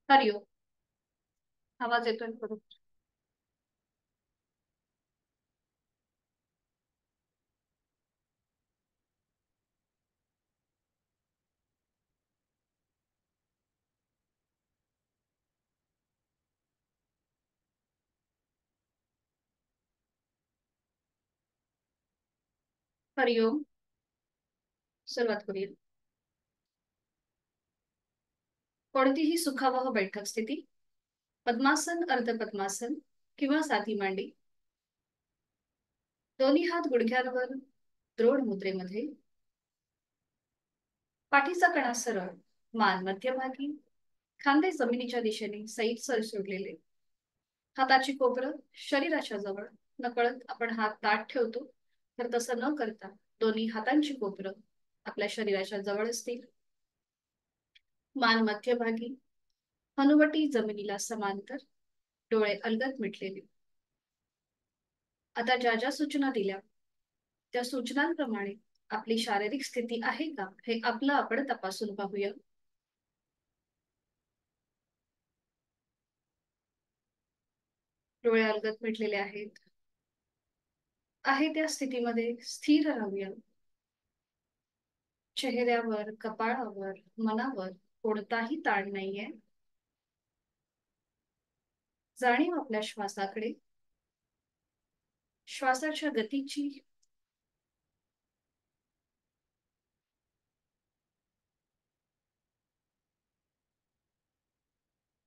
हरिओम. आवाज येतोय बरोबर. हरिओम. सुरुवात करूया. कोणतीही सुखावह बैठक स्थिती, पद्मासन, अर्धपद्मासन किंवा साधी मांडी, दोन्ही हात गुडघ्यांवर द्रोण मुद्रेमध्ये, पाठीचा कणा सरळ, मान मध्यभागी, खांदे जमिनीच्या दिशेने सैलसर सोडलेले, हाताची कोपरं शरीराच्या जवळ. नकळत आपण हात ताठ ठेवतो, तर तसं न करता दोन्ही हातांची कोपरं आपल्या शरीराच्या जवळ असतील. मान मध्यभागी, हनुवटी जमिनीला समांतर, डोळे अलगद मिटलेले. आता ज्या ज्या सूचना दिल्या त्या सूचनांप्रमाणे आपली शारीरिक स्थिती आहे का हे आपलं आपण तपासून पाहूया. डोळे अलगद मिटलेले आहेत. आहे त्या स्थितीमध्ये स्थिर राहूया. चेहऱ्यावर, कपाळावर, मनावर कोणताही ताण नाहीये. जाणीव आपल्या श्वासाकडे, श्वासाच्या गतीची.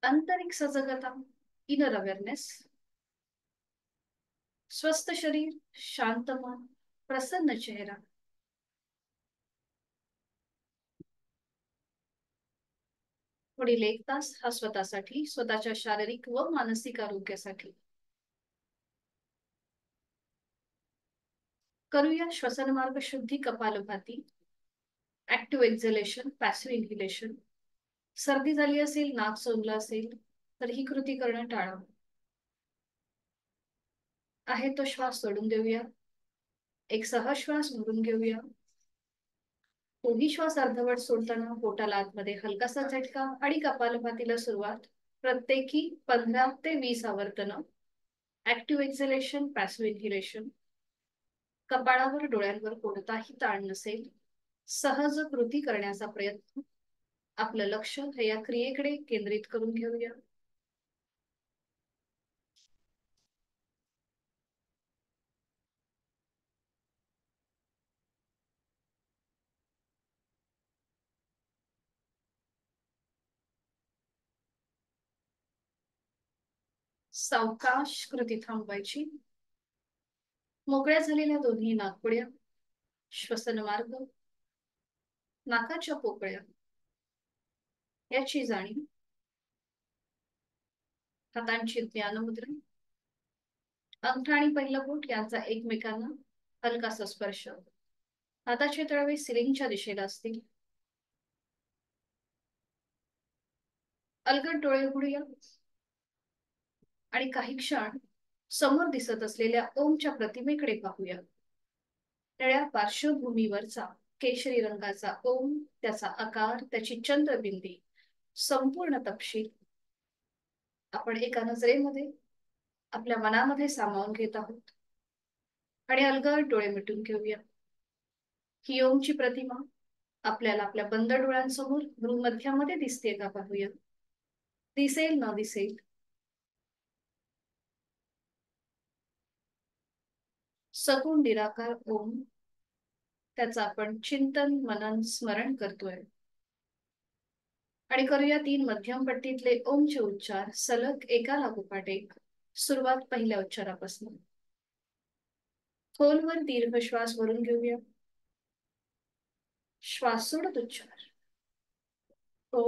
आंतरिक सजगता, इनर अवेअरनेस. स्वस्थ शरीर, शांत मन, प्रसन्न चेहरा. पुढील 1 तास हा स्वतःसाठी, स्वतःच्या शारीरिक व मानसिक आरोग्यासाठी. करूया श्वसन मार्ग शुद्धी, कपालभाती, ऍक्टिव्ह एक्झलेशन, पॅसिव्ह इन्हिलेशन. सर्दी झाली असेल, नाक सोडलं असेल तर ही कृती करणं टाळा. आहे तो श्वास सोडून देऊया. एक सहश्वास भरून घेऊया. तोही श्वास अर्धवट सोडताना पोटाला आतमध्ये हलकासा झटका आणि कपालभातीला सुरुवात. प्रत्येकी 15 ते 20 आवर्तन. Active exhalation, passive inhalation. कपाळावर, डोळ्यांवर कोणताही ताण नसेल, सहज कृती करण्याचा प्रयत्न. आपलं लक्ष हे या क्रियेकडे केंद्रित करून घेऊया. सावकाश कृती थांबवायची. मोकळ्या झालेल्या दोन्ही नाकपुड्या, श्वसन मार्ग, नाकाच्या पोकळ्या याची जाणीव. हातांची ज्ञानमुद्रा, अंगठा आणि पहिलं बोट यांचा एकमेकांना हलकासा स्पर्श. हाताचे तळवे सिलिंगच्या दिशेला असतील. अलगद डोळे उघडूया आणि काही क्षण समोर दिसत असलेल्या ओमच्या प्रतिमेकडे पाहूया. निळ्या पार्श्वभूमीवरचा केशरी रंगाचा ओम, त्याचा आकार, त्याची चंद्रबिंदी, संपूर्ण तपशील आपण एका नजरेमध्ये आपल्या मनामध्ये सामावून घेत आहोत. आणि अलगद डोळे मिटून घेऊया. ही ओमची प्रतिमा आपल्याला आपल्या बंद डोळ्यांसमोर भ्रूमध्यामध्ये दिसते का पाहूया. दिसेल न दिसेल, सगुण निराकार ओम, त्याचं आपण चिंतन, मनन, स्मरण करतोय. आणि करूया 3 मध्यम पट्टीतले ओमचे उच्चार सलग एका लागोपाठ एक. सुरुवात पहिल्या उच्चारापासून. खोलवर दीर्घ श्वास भरून घेऊया. श्वास सोडत उच्चार. ओ.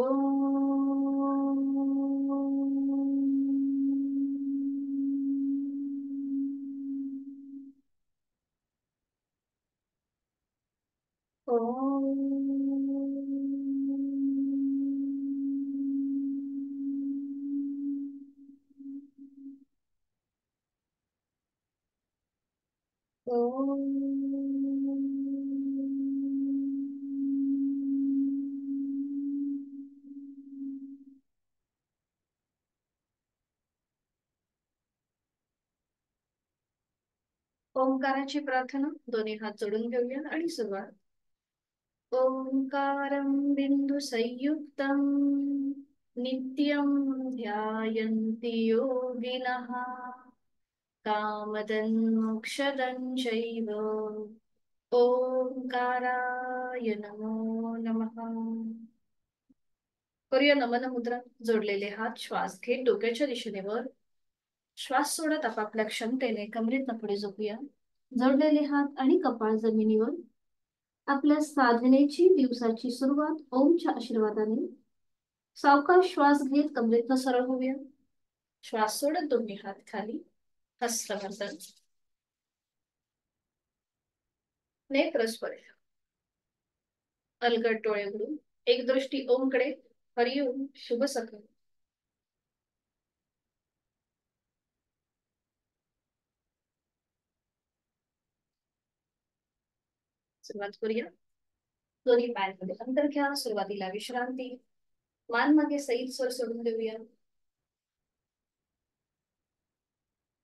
ओंकाराची प्रार्थना. दोन्ही हात जोडून घेऊया आणि सुरुवात. ओंकारं बिंदु संयुक्तं नित्यं ध्यायन्ति योगिनः कामदं मोक्षदं चैव. ओंकाराय नमो नमः. करूया नमन मुद्रा. जोडलेले हात, श्वास घेत डोक्याच्या दिशेने वर, श्वास सोडत आपापल्या क्षमतेने कमरेतनं पुढे झोपूया. जोडलेले हात आणि कपाळ जमिनीवर. आपल्या साधनेची दिवसाची सुरुवात ओमच्या आशीर्वादाने. सावकाश श्वास घेत कमरेतनं सरळ होऊया. श्वास सोडत दोन्ही हात खाली, हस्तमर्दन, नेत्र स्पर्श, अलगद डोळे उघडून एक दृष्टी ओमकडे. हरिओम, शुभ सकाळ. सुरुवात करूया. दोन्ही पायांमध्ये अंतर घ्या. सुरुवातीला विश्रांती. मान मागे सैल स्वर सोडून देऊया.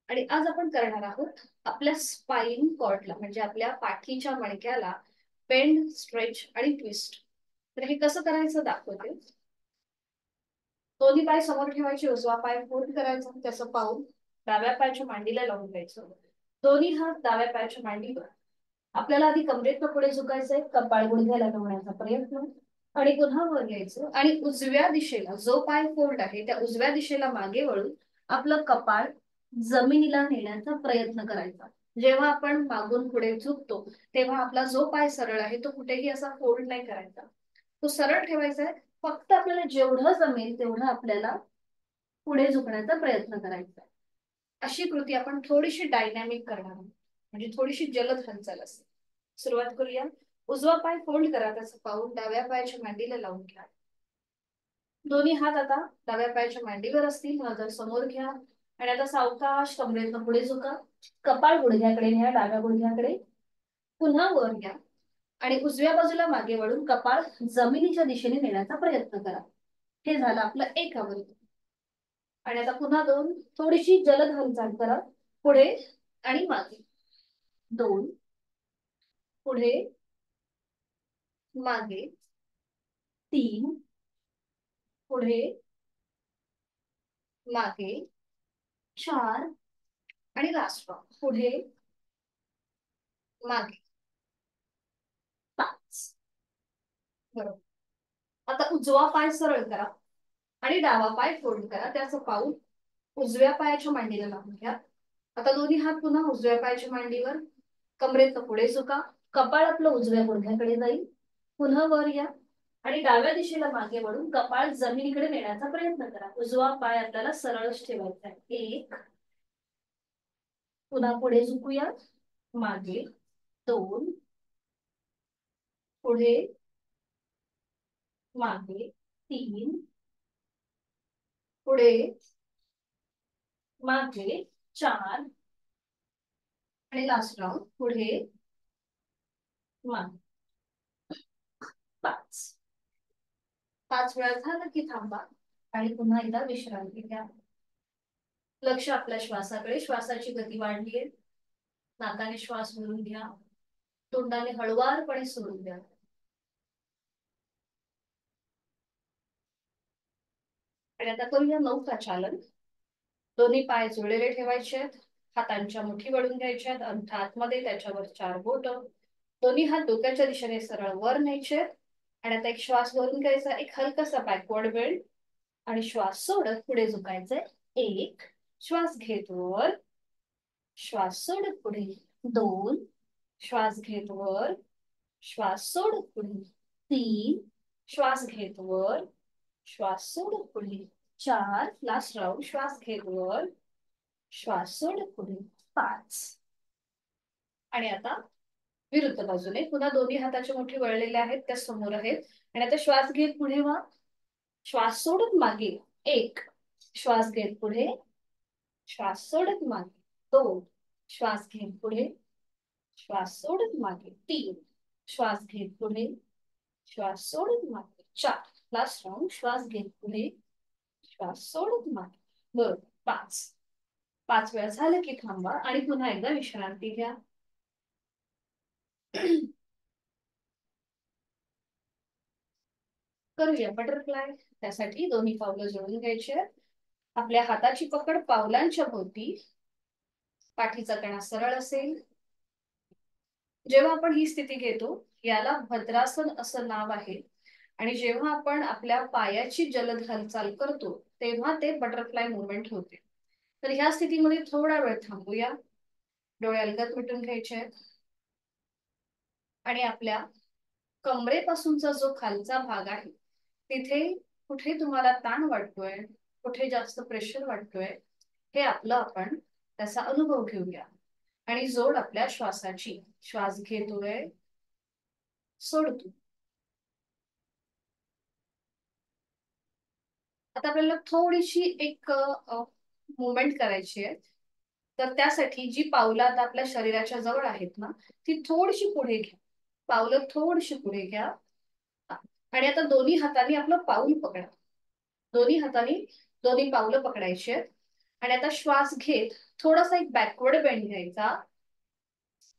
आणि आज आपण करणार आहोत आपल्या स्पाइन कॉर्डला, म्हणजे आपल्या पाठीच्या मणक्याला बेंड, स्ट्रेच आणि ट्विस्ट. तर हे कसं करायचं दाखवते. दोन्ही पाय समोर ठेवायचे. उजवा पाय फोल्ड करायचा, त्याचं पाऊल डाव्या पायाच्या मांडीला लावून घ्यायचं. दोन्ही हात डाव्या पायाच्या मांडीवर. आपल्याला आधी कमरेतनं पुढे झुकायचंय. कपाळ गुडघ्याला लावण्याचा प्रयत्न आणि पुन्हा वर घ्यायचं. आणि उजव्या दिशेला जो पाय फोल्ड आहे त्या उजव्या दिशेला मागे वळून आपलं कपाळ जमिनीला नेण्याचा प्रयत्न करायचा. जेव्हा आपण मागून पुढे झुकतो तेव्हा आपला जो पाय सरळ आहे तो कुठेही असा फोल्ड नाही करायचा, तो सरळ ठेवायचा आहे. फक्त आपल्याला जेवढं जमेल तेवढं आपल्याला पुढे झुकण्याचा प्रयत्न करायचा. अशी कृती आपण थोडीशी डायनॅमिक करणार आहोत, म्हणजे थोडीशी जलद हालचाल असते. सुरुवात करूया. उजवा पाय फोल्ड करा, त्याचं पाऊल डाव्या पायाच्या मांडीला लावून घ्या. दोन्ही हात आता डाव्या पायाच्या मांडीवर असतील. नजर समोर घ्या आणि आता सावकाश कमरेतनं पुढे झुका. कपाळ गुडघ्याकडे न्या, डाव्या गुडघ्याकडे. पुन्हा वर घ्या आणि उजव्या बाजूला मागे वळून कपाळ जमिनीच्या दिशेने नेण्याचा प्रयत्न करा. हे झालं आपलं एक आवृत्ती. आणि आता पुन्हा दोन. थोडीशी जलद हालचाल करा. पुढे आणि मागे. दोन, पुढे, मागे. तीन, पुढे, मागे. चार आणि लास्ट वन. पुढे, मागे. पाच. बरोबर. आता उजवा पाय सरळ करा आणि डावा पाय फोल्ड करा, त्याचं पाऊल उजव्या पायाच्या मांडीला लावून घ्या. आता दोन्ही हात पुन्हा उजव्या पायाच्या मांडीवर. कमरेतनं पुढे झुका. कपाळ आपलं उजव्या गुडघ्याकडे जाईल. पुन्हा वर या आणि डाव्या दिशेला मागे वळून कपाळ जमिनीकडे नेण्याचा प्रयत्न करा. उजवा पाय आपल्याला सरळच ठेवायचा आहे. एक, पुन्हा पुढे झुकूया. मागे. दोन, पुढे, मागे. तीन, पुढे, मागे. चार आणि लास्ट राऊंड. पुढे, मागे. पाच. पाच वेळा झालं की थांबा आणि पुन्हा एकदा विश्रांती घ्या. लक्ष आपल्या श्वासाकडे. श्वासाची गती वाढलीये. नाकाने श्वास भरून घ्या. तोंडाने हळुवारपणे सोडून द्या. आणि आता करूया नौका चालन. दोन्ही पाय जुळलेले ठेवायचे आहेत. हातांच्या मुठी वळून घ्यायच्या आहेत. अंगठा आतमध्ये, त्याच्यावर चार बोट. दोन्ही हात डोक्याच्या दिशेने सरळ वर न्यायचे. आणि आता एक श्वास भरून घ्यायचा. एक हलकासा बॅकवर्ड बेंड आणि श्वास सोडत पुढे झुकायचंय. एक, श्वास घेत वर, श्वास सोडत पुढे. दोन, श्वास घेत वर, श्वास सोडत पुढे. तीन, श्वास घेत वर, श्वास सोडत पुढे. चार, लास्ट राऊंड. श्वास घेत वर, श्वास सोडत पुढे. पाच. आणि आता विरुद्ध बाजूने पुन्हा दोन्ही हाताच्या मुठी वळलेल्या आहेत, त्या समोर आहेत. आणि आता श्वास घेत पुढे व्हा, श्वास सोडत मागे. एक, श्वास घेत पुढे, श्वास सोडत मागे. दोन, श्वास घेत पुढे, श्वास सोडत मागे. तीन, श्वास घेत पुढे, श्वास सोडत मागे. चार, लास्ट राऊंड. श्वास घेत पुढे, श्वास सोडत मागे. बरोबर. पाच. 5 वेळा झालं की थांबा आणि पुन्हा एकदा विश्रांती घ्या. करूया बटरफ्लाय. त्यासाठी दोन्ही पावलं जोडून घ्यायचे. आपल्या हाताची पकड पावलांच्या भोवती, पाठीचा कणा सरळ असेल. जेव्हा आपण ही स्थिती घेतो याला भद्रासन असं नाव आहे. आणि जेव्हा आपण आपल्या पायाची जलद हालचाल करतो तेव्हा ते बटरफ्लाय मुवमेंट होते. तर ह्या स्थितीमध्ये थोडा वेळ थांबूया. डोळे अलगद मिटून घ्यायचे आहेत. आणि आपल्या कमरेपासूनचा जो खालचा भाग आहे तिथे कुठे तुम्हाला ताण वाटतोय, कुठे जास्त प्रेशर वाटतोय, हे आपलं आपण त्याचा अनुभव घेऊया. आणि जोड आपल्या श्वासाची. श्वास घेतोय, सोडतो. आता आपल्याला थोडीशी एक मुवमेंट करायची आहे. तर त्यासाठी जी पावलं आता आपल्या शरीराच्या जवळ आहेत ना ती थोडीशी पुढे घ्या. पावलं थोडीशी पुढे घ्या. आणि आता दोन्ही हातांनी आपलं पाऊल पकडा. दोन्ही हातांनी दोन्ही पावलं पकडायची आहेत. आणि आता श्वास घेत थोडासा एक बॅकवर्ड बेंड घ्यायचा.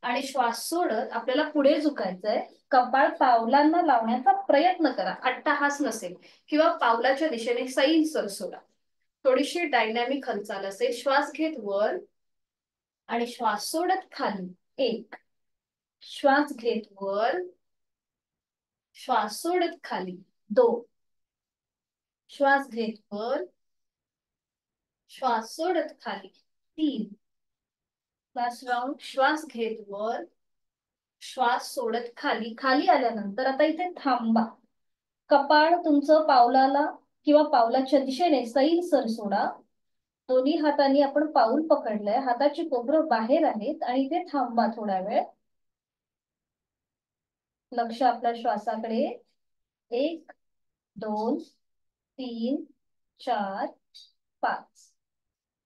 आणि श्वास सोडत आपल्याला पुढे झुकायचंय. कपाळ पावलांना लावण्याचा प्रयत्न करा. अट्टहास नसेल किंवा पावलाच्या दिशेने सैल सर सोडा. थोडीशी डायनॅमिक हालचाल असेल. श्वास घेत वर आणि श्वास सोडत खाली. 1. श्वास घेत वर, श्वास सोडत खाली. 2. श्वास घेत वर, श्वास सोडत खाली. 3. Last round. श्वास घेत वर, श्वास सोडत खाली. खाली आल्यानंतर आता इथे थांबा. कपाळ तुमचं पावलाला किंवा पावलाच्या दिशेने सैल सर सोडा. दोन्ही हातांनी आपण पाऊल पकडलंय. हाताची कोपरं बाहेर आहेत आणि इथे थांबा थोडा वेळ. लक्ष आपल्या श्वासाकडे. 1, 2, 3, 4, 5.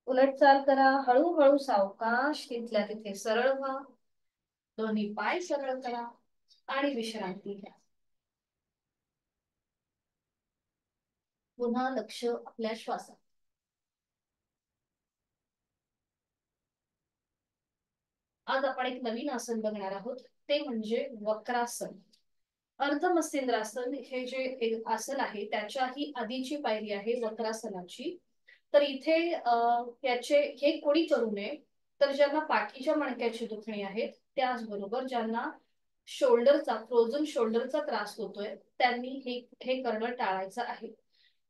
उलट चाल करा. हळूहळू सावकाश तिथल्या तिथे सरळ व्हा. दोन्ही पाय सरळ करा आणि विश्रांती घ्या. पुन्हा लक्ष आपल्या श्वासात. आज आपण एक नवीन आसन बघणार आहोत. ते म्हणजे वक्रासन. अर्धमस्तिंद्रासन हे जे एक आसन आहे त्याच्याही आधीची पायरी आहे वक्रासनाची. तर इथे याचे हे कोणी करू नये तर ज्यांना पाठीच्या मणक्याची दुखणी आहेत, त्याचबरोबर ज्यांना शोल्डरचा फ्रोझन शोल्डरचा त्रास होतोय त्यांनी हे करणं टाळायचं आहे.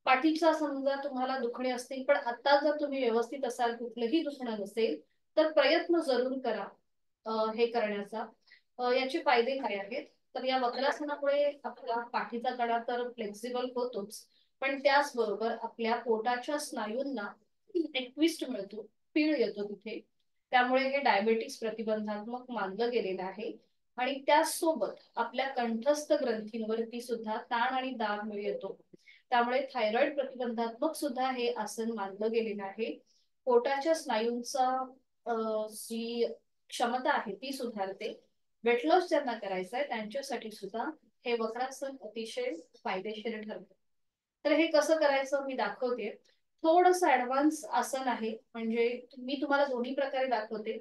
पाठीचा समजा तुम्हाला दुखणे असतील पण आता जर तुम्ही व्यवस्थित असाल, कुठलंही दुखणं नसेल तर प्रयत्न जरूर करा हे करण्याचा. याचे फायदे काय आहेत तर या वक्रासनामुळे आपला पाठीचा कणा तर फ्लेक्झिबल होतोच, पण त्याचबरोबर आपल्या पोटाच्या स्नायूंना एक ट्विस्ट मिळतो, पीळ येतो तिथे. त्यामुळे हे डायबेटिक्स प्रतिबंधात्मक मानलं गेलेलं आहे. आणि त्याचसोबत आपल्या कंठस्थ ग्रंथींवरती सुद्धा ताण आणि दाब येतो. त्यामुळे थायरॉइड प्रतिबंधात्मक सुद्धा हे आसन मानलं गेलेलं आहे. पोटाच्या स्नायूंचा जी क्षमता आहे ती सुधारते. वेट लॉस ज्यांना करायचं आहे त्यांच्यासाठी सुद्धा हे वक्रासन अतिशय फायदेशीर ठरते. तर हे कसं करायचं मी दाखवते. थोडस ऍडव्हान्स आसन आहे, म्हणजे मी तुम्हाला दोन्ही प्रकारे दाखवते.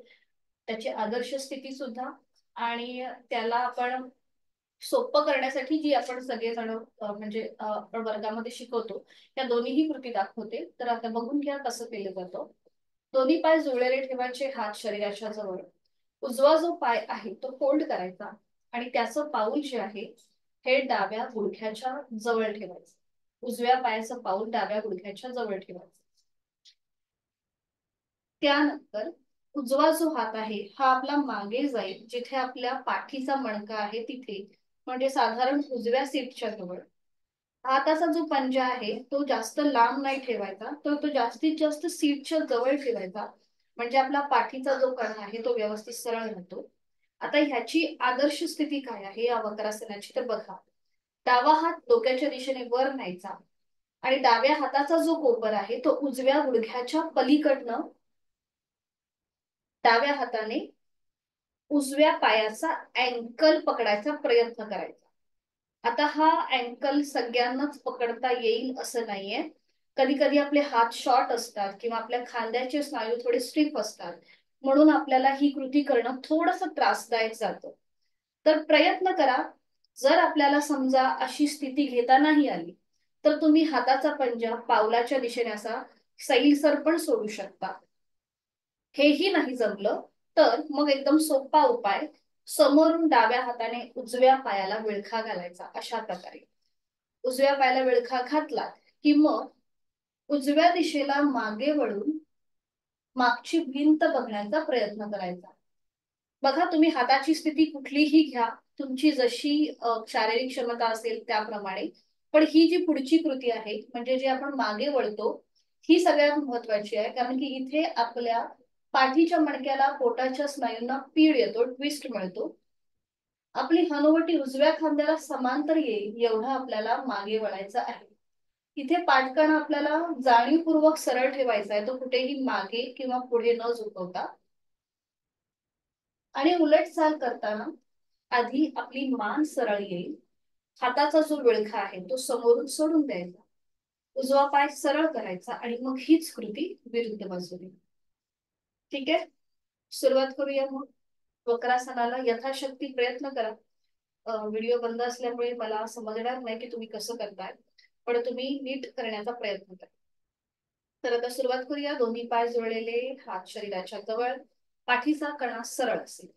त्याची आदर्श स्थिती सुद्धा आणि त्याला आपण सोपं करण्यासाठी जी आपण सगळेजण म्हणजे आपण वर्गामध्ये शिकवतो त्या दोन्हीही कृती दाखवते. तर आता बघून घ्या कसं केलं जातं. दोन्ही पाय जुळलेले ठेवायचे, हात शरीराच्या जवळ. उजवा जो पाय आहे तो फोल्ड करायचा आणि त्याचं पाऊल जे आहे हे डाव्या गुडघ्याच्या जवळ ठेवायचं. उजव्या पायाचं पाऊल डाव्या गुडघ्याच्या जवळ ठेवायचं. त्यानंतर उजवा जो हात आहे हा आपला मागे जाईल जिथे आपल्या पाठीचा मणका आहे तिथे, म्हणजे साधारण उजव्या सीटच्या जवळ. हाताचा जो पंजा आहे तो जास्त लांब नाही ठेवायचा, तर तो जास्तीत जास्त सीटच्या जवळ ठेवायचा, म्हणजे आपला पाठीचा जो कणा आहे तो व्यवस्थित सरळ राहतो. आता ह्याची आदर्श स्थिती काय आहे या वक्रासनाची तर बघा. डावा हात डोक्याच्या दिशेने वर न्यायचा आणि डाव्या हाताचा जो कोपर आहे तो उजव्या गुडघ्याच्या पलीकडनं डाव्या हाताने उजव्या पायाचा अँकल पकडायचा प्रयत्न करायचा. आता हा अँकल सगळ्यांनाच पकडता येईल असं नाहीये, कधी कधी आपले हात शॉर्ट असतात किंवा आपल्या खांद्याचे स्नायू थोडे स्टिफ असतात, म्हणून आपल्याला ही कृती करणं थोडस त्रासदायक जातं. तर प्रयत्न करा. जर आपल्याला समजा अशी स्थिती घेता नाही आली, तर तुम्ही हाताचा पंजा पावलाच्या दिशेने असा सैलसर पण सोडू शकता. हेही नाही जमलं तर मग एकदम सोपा उपाय, समोरून डाव्या हाताने उजव्या पायाला विळखा घालायचा. अशा प्रकारे उजव्या पायाला विळखा घातला की मग उजव्या दिशेला मागे वळून मागची भिंत बघण्याचा प्रयत्न करायचा. बघा, तुम्ही हाताची स्थिती कुठलीही घ्या, तुमची जशी शारीरिक क्षमता असेल त्याप्रमाणे. पण ही जी पुढची कृती आहे, म्हणजे जे आपण मागे वळतो, ही सगळ्यात महत्वाची आहे. कारण की इथे आपल्या पाठीच्या मणक्याला, पोटाच्या स्नायूंना पीड येतो, ट्विस्ट मिळतो. आपली हनुवटी उजव्या खांद्याला समांतर येईल एवढं आपल्याला मागे वळायचं आहे. इथे पाठकणा आपल्याला जाणीवपूर्वक सरळ ठेवायचा आहे, तो कुठेही मागे किंवा पुढे न झुकवता. आणि उलट चाल करताना आधी आपली मान सरळ येईल, हाताचा जो विळखा आहे तो समोरून सोडून द्यायचा, उजवा पाय सरळ करायचा आणि मग हीच कृती विरुद्ध बाजूने. ठीक आहे, सुरुवात करूया मग. वक्रासनाला यथाशक्ती प्रयत्न करा. व्हिडिओ बंद असल्यामुळे मला समजणार नाही की तुम्ही कसं करताय, पण तुम्ही नीट करण्याचा प्रयत्न करा. तर आता सुरुवात करूया. दोन्ही पाय जोडलेले, हात शरीराच्या जवळ, पाठीचा कणा सरळ असेल.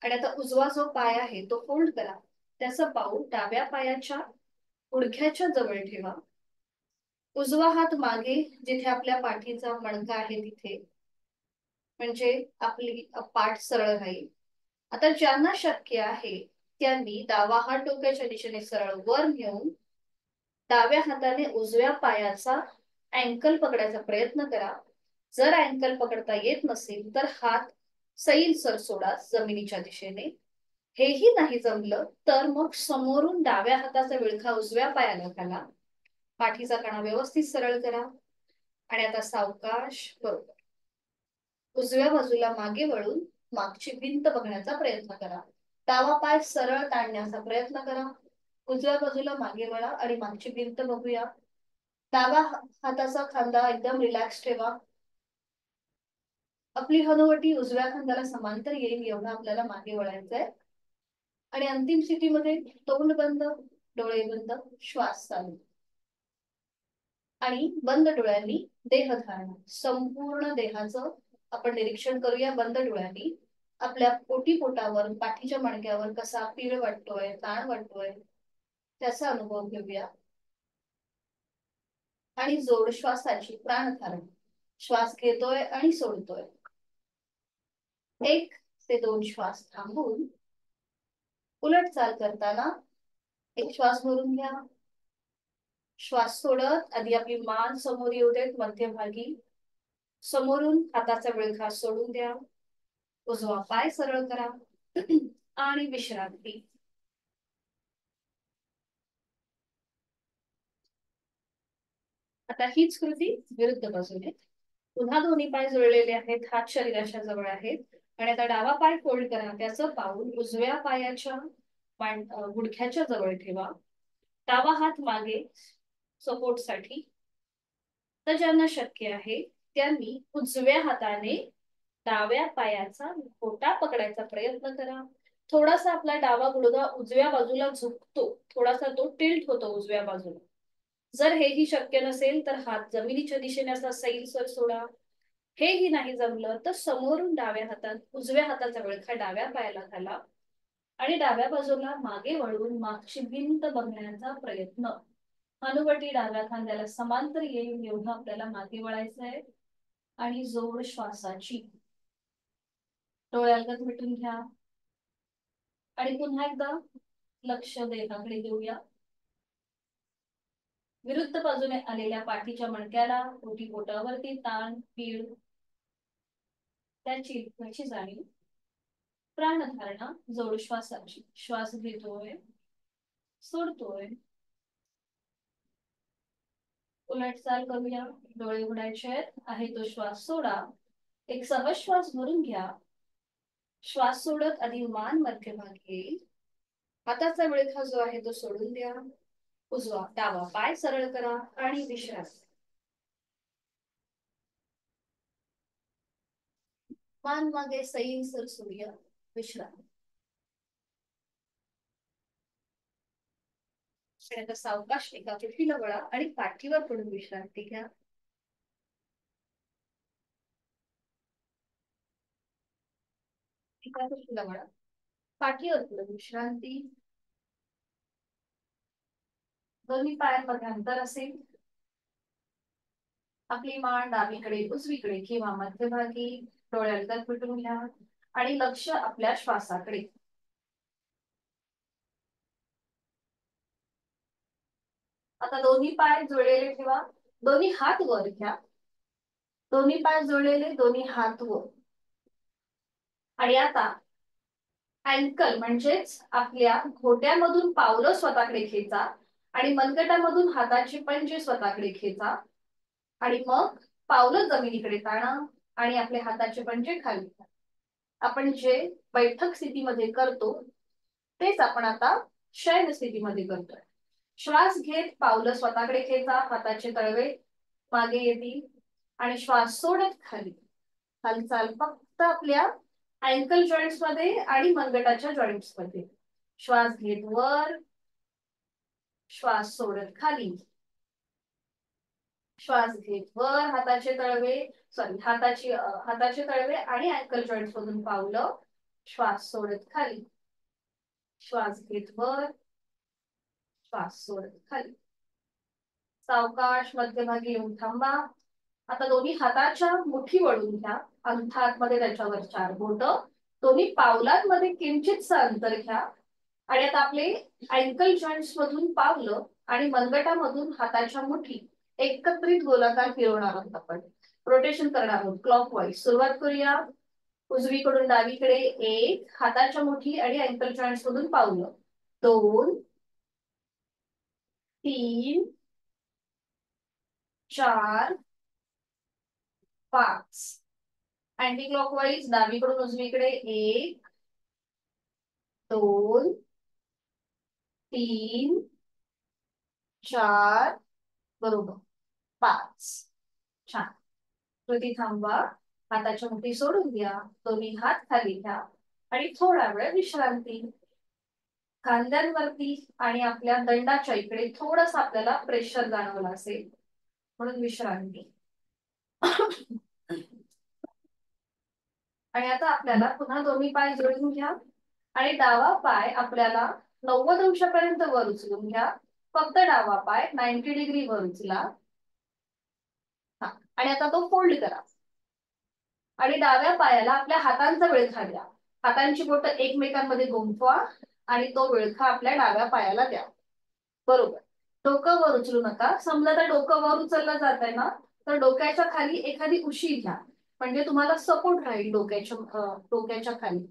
आणि आता उजवा जो पाय आहे तो फोल्ड करा. त्याचा पाऊल डाव्या पायाच्या गुडघ्याच्या जवळ ठेवा. उजवा हात मागे, जिथे आपल्या पाठीचा मणका आहे तिथे, म्हणजे आपली पाठ सरळ राहील. आता ज्यांना शक्य आहे त्यांनी डावा हात डोक्याच्या दिशेने सरळ वर घेऊन डाव्या हाताने उजव्या पायाचा अँकल पकडायचा प्रयत्न करा. जर अँकल पकडता येत नसेल तर हात सैलसर सोडा जमिनीच्या दिशेने. हेही नाही जमलं तर मग समोरून डाव्या हाताचा विळखा उजव्या पायाला घाला. पाठीचा कणा व्यवस्थित सरळ करा आणि आता सावकाश बरोबर उजव्या बाजूला मागे वळून मागची भिंत बघण्याचा प्रयत्न करा. डावा पाय सरळ ताणण्याचा प्रयत्न करा. उजव्या बाजूला मागे वळा आणि मागची भिंत बघूया. डावा हाताचा खांदा एकदम रिलॅक्स ठेवा. आपली हनुवटी उजव्या खांद्याला समांतर येईल एवढं आपल्याला मागे वळायचंय. आणि अंतिम स्थितीमध्ये तोंड बंद, डोळे बंद, श्वास चालू आणि बंद डोळ्यांनी देहधारणा, संपूर्ण देहाचं आपण निरीक्षण करूया बंद डोळ्यांनी. आपल्या पोटावर, पाठीच्या मणक्यावर कसा पीळ वाटतोय, ताण वाटतोय त्याचा अनुभव घेऊया. आणि जोड श्वासाची प्राणधारणा, श्वास घेतोय आणि सोडतोय. 1 ते 2 श्वास थांबून उलट चाल करताना एक श्वास भरून घ्या. श्वास सोडत आधी आपली मान समोर येऊ देत मध्यभागी. समोरून हाताचा विळखा सोडून द्या. उजवा पाय सरळ करा आणि विश्रांती. आता हीच कृती विरुद्ध बाजूने. पुन्हा दोन्ही पाय जोडलेले आहेत, हात शरीराच्या जवळ आहेत. आणि आता डावा पाय फोल्ड करा. त्याचं पाऊल उजव्या पायाच्या गुडघ्याच्या जवळ ठेवा. डावा हात मागे सपोर्ट साठी. तर ज्यांना शक्य आहे त्यांनी उजव्या हाताने डाव्या पायाचा घोटा पकडायचा प्रयत्न करा. थोडासा आपला डावा गुडघा उजव्या बाजूला झुकतो, थोडासा तो टिल्ट होतो उजव्या बाजूला. जर हेही शक्य नसेल तर हात जमिनीच्या दिशेने असा सैलसर सोडा. हेही नाही जमलं तर समोरून डाव्या हातात उजव्या हाताचा विळखा डाव्या पायाला घाला आणि डाव्या बाजूला मागे वळून मागची भिंत बघण्याचा प्रयत्न. हनुवटी डाव्या खांद्याला समांतर येईल एवढं आपल्याला मागे वळायचं आहे. आणि जोड श्वासाची. डोळे अलगद मिटून घ्या आणि पुन्हा एकदा लक्ष देहाकडे देऊया. विरुद्ध बाजूने आलेल्या पाठीच्या मणक्याला, पोटावरती ताण, पीड त्याची जाणीव. प्राणधारणा, जोड श्वासाची. श्वास घेतोय, सोडतोय. उलट चाल करूया. डोळे उघडायचे आहे तो श्वास सोडा. एक सहज श्वास भरून घ्या. श्वास सोडत आधी मान मध्यभागी येईल. हाताचा विळखा जो आहे तो सोडून द्या. डावा पाय सरळ करा आणि विश्रांती. मान मागे सैलसर सूर्य, विश्रांती. आणि आता सावकाश एका पिठीला वळा आणि पाठीवर पडून विश्रांती घ्या. एका पिठीला वळा, पाठीवर पडून विश्रांती. दोन्ही पायांमध्ये अंतर असेल. आपली मान डावीकडे उजवीकडे किंवा मध्यभागी, डोळे अलगद मिटून घ्या आणि लक्ष आपल्या श्वासाकडे. आता दोन्ही पाय जोडलेले ठेवा, दोन्ही हात वर घ्या. दोन्ही पाय जोडलेले, दोन्ही हात वर. आणि आता अँकल म्हणजेच आपल्या घोट्यामधून पावलं स्वतःकडे खेचा आणि मनगटामधून हाताची पंजे स्वतःकडे खेचा. आणि मग पावलं जमिनीकडे ताणा आणि आपले हाताचे पंजे खाली. आपण जे बैठक स्थितीमध्ये करतो तेच आपण आता शयन स्थितीमध्ये करतोय. श्वास घेत पावलं स्वतःकडे खेचा, हाताचे तळवे मागे येतील आणि श्वास सोडत खाली. हालचाल फक्त आपल्या अँकल जॉईंट्स मध्ये आणि मनगटाच्या जॉईंट्स मध्ये. श्वास घेत वर, श्वास सोडत खाली. श्वास घेत वर, हाताचे तळवे हाताचे तळवे आणि अँकल जॉईंट्स मधून पावलं, श्वास सोडत खाली. श्वास घेत वर, श्वास सोडत खाली. सावकाश मध्यभागी येऊन थांबा. आता दोन्ही हाताच्या मुठी वळून घ्या, अंगठात मध्ये त्याच्यावर 4 बोट. दोन्ही पावलांमध्ये किंचितसं अंतर घ्या आणि आता आपले अँकल जॉईंट्स मधून पावलं आणि मनगटामधून हाताच्या मुठी एकत्रित गोलाकार फिरवणार आहोत. आपण रोटेशन करणार आहोत क्लॉकवाईज. सुरुवात करूया. उजवीकडून डावीकडे 1, हाताच्या मुठी आणि अँकल जॉईंट्स मधून पावलं. 2, 3, 4, 5. अँटी क्लॉकवाईज डावीकडून उजवीकडे 1, 2, 3, 4, बरोबर 5. छान. कृती थांबवा. हाताच्या मुठी सोडून द्या, दोन्ही हात खाली घ्या आणि थोडा वेळ विश्रांती. खांद्यांवरती आणि आपल्या दंडाच्या इकडे थोडस आपल्याला प्रेशर जाणवलं असेल म्हणून विश्रांती. आणि आता आपल्याला पुन्हा दोन्ही पाय जोडून घ्या आणि डावा पाय आपल्याला 90 अंशापर्यंत वर उचलून घ्या. फक्त डावा पाय 90 डिग्री वर उचला. आणि आता तो फोल्ड करा आणि डाव्या पायाला आपल्या हातांचा विळखा द्या. हातांची बोट एकमेकांमध्ये गुंफवा आणि तो विळखा आपल्या डाव्या पायाला द्या. बरोबर. डोकं वर उचलू नका. समजा तर डोकं वर उचललं जात आहे ना, तर डोक्याच्या खाली एखादी उशी घ्या, म्हणजे तुम्हाला सपोर्ट राहील डोक्याच्या खाली.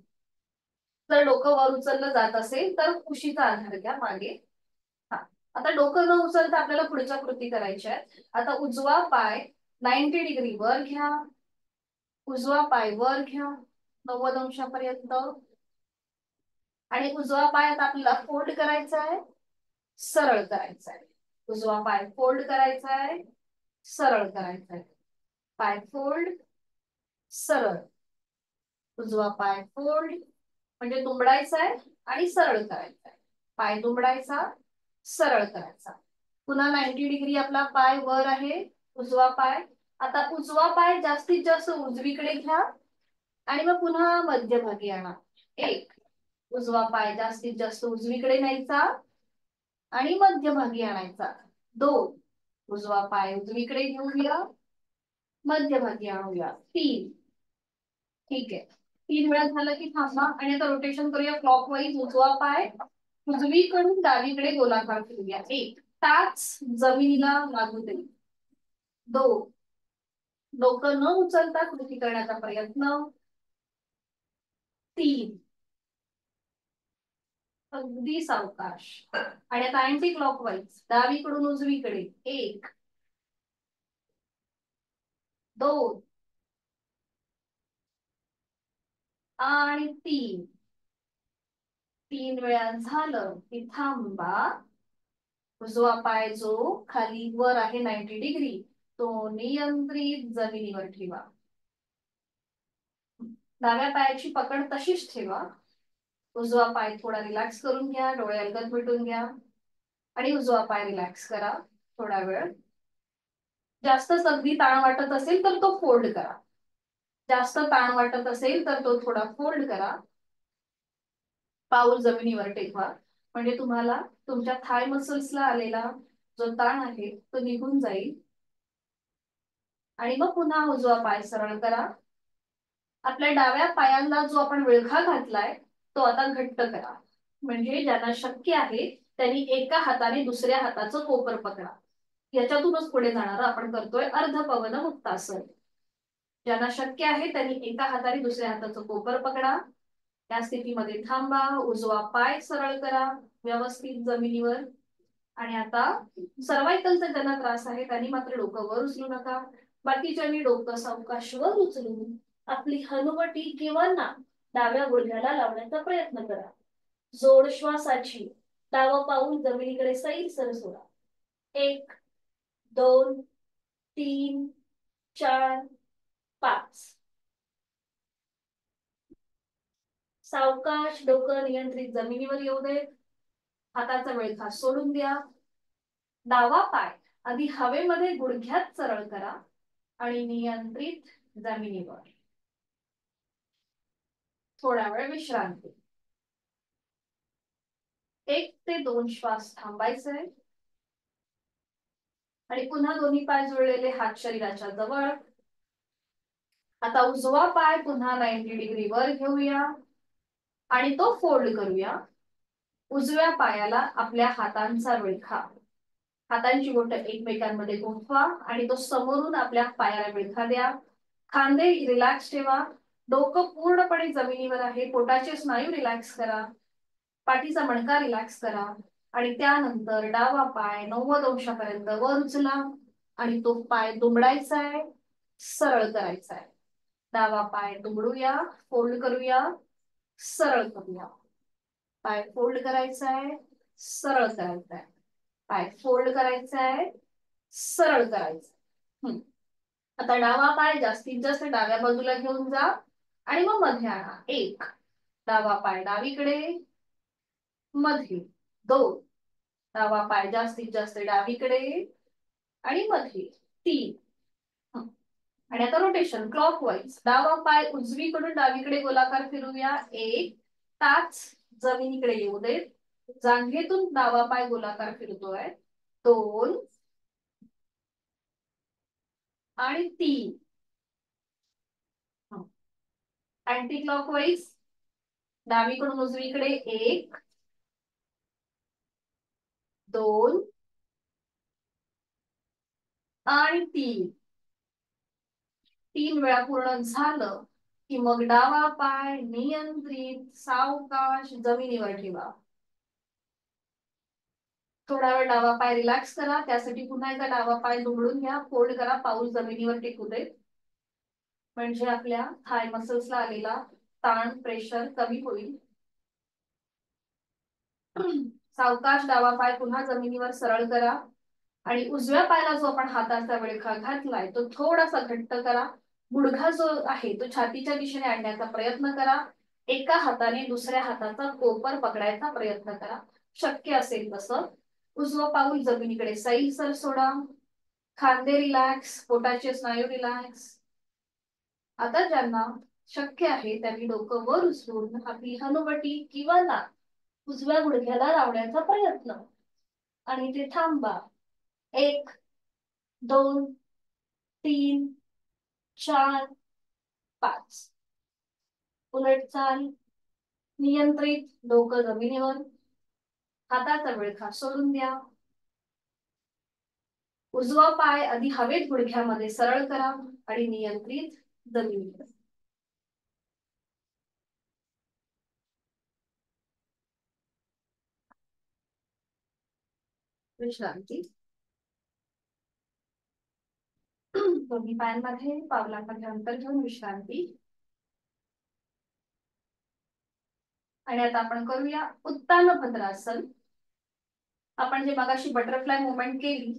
जर डोकं वर उचललं जात असेल तर उशीचा आधार घ्या मागे. आता डोकं न उचलता आपल्याला पुढच्या कृती करायच्या आहेत. आता उजवा पाय 90 डिग्री वर घ्या, उजवा पाय वर घ्या 90 अंशापर्यंत आणि उजवा पाय आता आपल्याला फोल्ड करायचा आहे, सरळ करायचा आहे. उजवा पाय फोल्ड करायचा आहे, सरळ करायचा आहे. पाय फोल्ड, सरळ. उजवा पाय फोल्ड म्हणजे दुमडायचा आहे आणि सरळ करायचा आहे. पाय दुमडायचा, सरळ करायचा. पुन्हा 90 डिग्री आपला पाय वर आहे, उजवा पाय. आता उजवा पाय जास्तीत जास्त उजवीकडे घ्या आणि मग पुन्हा मध्यभागी आणा. 1, उजवा पाय जास्तीत जास्त उजवीकडे न्यायचा आणि मध्यभागी आणायचा. 2, उजवा पाय उजवीकडे घेऊया, मध्यभागी आणूया. 3, ठीक आहे. 3 वेळा झालं की थांबा आणि आता रोटेशन करूया क्लॉकवाईज. उजवा पाय उजवीकडून डावीकडे गोलाकार फिरूया. 1, टाच जमिनीला लागू दे. 2, डोकं न उचलता कृती करण्याचा प्रयत्न. 3, अगदी सावकाश. आणि आता अँटी क्लॉकवाईज डावीकडून उजवीकडे. 1, 2 आणि 3. 3 वेळा झालं की थांबा उजवा पाय जो खाली वर आहे 90 डिग्री तो नियंत्रित जमिनीवर ठेवा. डाव्या पायाची पकड तशीच ठेवा. उजवा पाय थोडा रिलॅक्स करून घ्या, डोळे अलगद मिटून घ्या आणि उजवा पाय रिलॅक्स करा थोडा वेळ. जास्त अगदी ताण वाटत असेल तर तो फोल्ड करा. जास्त ताण वाटत असेल तर तो थोडा फोल्ड करा. पाऊल जमिनीवर टेकवा म्हणजे तुम्हाला तुमच्या थाय मसल्सला आलेला जो ताण आहे तो निघून जाईल. आणि मग पुन्हा उजवा पाय सरळ करा. आपल्या डाव्या पायाला जो आपण विळखा घातलाय तो आता घट्ट करा. म्हणजे ज्यांना शक्य आहे त्यांनी एका हाताने दुसऱ्या हाताचं कोपर पकडा. याच्यातूनच पुढे जाणार आपण करतोय अर्धपवन मुक्तासन. ज्यांना शक्य आहे त्यांनी एका हाताने दुसऱ्या हाताचं कोपर पकडा. या स्थितीमध्ये थांबा. उजवा पाय सरळ करा व्यवस्थित जमिनीवर. आणि आता सर्वायकलचा ज्यांना त्रास आहे त्यांनी मात्र डोकं वर उचलू नका. बाकीच्यांनी डोकं सावकाश वर उचलून आपली हनुवटी किंवा नाक डाव्या गुडघ्याला लावण्याचा प्रयत्न करा. जोड श्वासाची डावं पाऊल जमिनीकडे सैलसर सोडा. 1 2 3 4 5. सावकाश डोकं नियंत्रित जमिनीवर येऊ दे. हाताचा विळखा सोडून द्या. डावा पाय आधी हवेमध्ये गुडघ्यात सरळ करा आणि नियंत्रित जमिनीवर. थोडा वेळ विश्रांती. 1 ते 2 श्वास थांबायचे आणि पुन्हा दोन्ही पाय जुळलेले हात शरीराच्या जवळ. आता उजवा पाय पुन्हा 90 डिग्री वर घेऊया आणि तो फोल्ड करूया. उजव्या पायाला आपल्या हातांचा विळखा, हातांची बोटं एकमेकांमध्ये गुंफवा आणि तो समोरून आपल्या पायाला विळखा द्या. खांदे रिलॅक्स ठेवा. डोकं पूर्णपणे जमिनीवर आहे. पोटाचे स्नायू रिलॅक्स करा. पाठीचा मणका रिलॅक्स करा आणि त्यानंतर डावा पाय 90 अंशापर्यंत वर उचला आणि तो पाय दुमडायचा आहे, सरळ करायचा आहे. डावा पाय दुमडूया, फोल्ड करूया, सरळ करूया. पाय फोल्ड करायचा आहे, सरळ करायचा आहे. पाय फोल्ड करायचा आहे, सरळ करायचं. आता डावा पाय जास्तीत जास्त डाव्या बाजूला घेऊन जा आणि मग मध्ये आणा. 1 डावा पाय डावीकडे, मध्ये 2 डावा पाय जास्तीत जास्त डावीकडे आणि मध्ये 3. आणि आता रोटेशन क्लॉकवाईज. डावा पाय उजवीकडून डावीकडे गोलाकार फिरूया. 1 टाच जमिनीकडे येऊ देत. जांघेतून डावा पाय गोलाकार फिरतोय. 2 आणि 3. अँटी क्लॉकवाईज डावीकडून उजवीकडे 1 2 आणि 3. 3 वेळा पूर्ण झालं की मग डावा पाय नियंत्रित सावकाश जमिनीवर ठेवा. थोडा वेळ डावा पाय रिलॅक्स करा. त्यासाठी पुन्हा एकदा डावा पाय दुमडून घ्या, फोल्ड करा, पाऊल जमिनीवर टेकू दे. म्हणजे आपल्या थाय मसल्सला आलेला ताण प्रेशर कमी होईल. सावकाश डावा पाय पुन्हा जमिनीवर सरळ करा आणि उजव्या पायाला जो आपण हाताचा विळखा घातलाय तो थोडासा घट्ट करा. गुडघा जो आहे तो छातीच्या दिशेने आणण्याचा प्रयत्न करा. एका हाताने दुसऱ्या हाताचा कोपर पकडायचा प्रयत्न करा. शक्य असेल तसं. उजवं पाऊल जमिनीकडे सैलसर सोडा. खांदे रिलॅक्स, पोटाचे स्नायू रिलॅक्स. आता ज्यांना शक्य आहे त्यांनी डोकं वर उचलून आपली हनुवटी किंवा नाक उजव्या गुडघ्याला लावण्याचा प्रयत्न आणि ते थांबा. 1 2 3 4 5. उलट चाल. नियंत्रित डोकं जमिनीवर. हाताचा विळखा सोडून द्या. उजवा पाय आधी हवेत गुडघ्यामध्ये सरळ करा आणि नियंत्रित जमिनीवर. विश्रांती. दोन्ही पायांमध्ये पावलांमध्ये अंतर घेऊन विश्रांती. आणि आता आपण करूया उत्तान भद्रासन. आपण जे मगाशी बटरफ्लाय मुवमेंट केली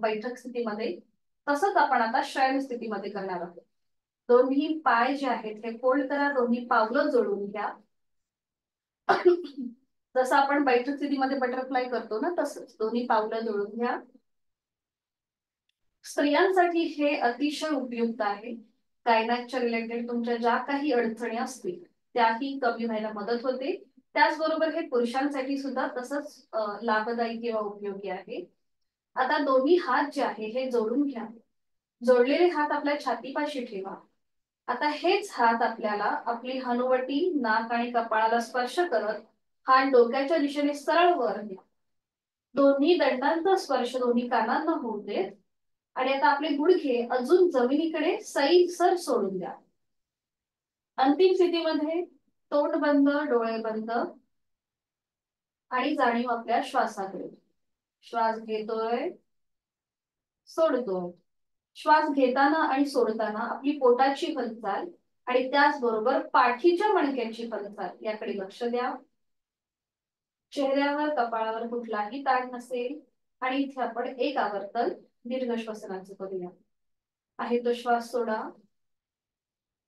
बैठक स्थितीमध्ये, तसंच आपण आता शयन स्थितीमध्ये करणार आहोत. दोन्ही पाय जे आहेत हे फोल्ड करा, दोन्ही पावलं जोडून घ्या. जसं आपण बैठक स्थितीमध्ये बटरफ्लाय करतो ना, तसंच दोन्ही पावलं जोडून घ्या. स्त्रियांसाठी हे अतिशय उपयुक्त आहे. गायनाच्या रिलेटेड तुमच्या ज्या काही अडचणी असतील त्याही कमी व्हायला मदत होते. त्याचबरोबर हे पुरुषांसाठी सुद्धा तसंच लाभदायी किंवा उपयोगी आहे. आता दोन्ही हात जे आहे हे जोडून घ्या. जोडलेले हात आपल्या छातीपाशी ठेवा. आता हेच हात आपल्याला आपली हनुवटी, नाक आणि कपाळाला स्पर्श करत हात डोक्याच्या दिशेने सरळ वर घ्या. दोन्ही दंडांचा स्पर्श दोन्ही कानांना होऊ देत. आणि आता आपले गुडघे अजून जमिनीकडे सैलसर सोडून द्या. अंतिम स्थितीमध्ये तोंड बंद, डोळे बंद आणि जाणीव आपल्या श्वासाकडे. श्वास घेतोय, सोडतोय. श्वास घेताना आणि सोडताना आपली पोटाची हालचाल आणि त्याचबरोबर पाठीच्या मणक्याची हालचाल याकडे लक्ष द्या. चेहऱ्यावर, कपाळावर कुठलाही ताण नसेल आणि इथे आपण एक आवर्तन दीर्घ श्वसनाचं करूया. आहे तो श्वास सोडा.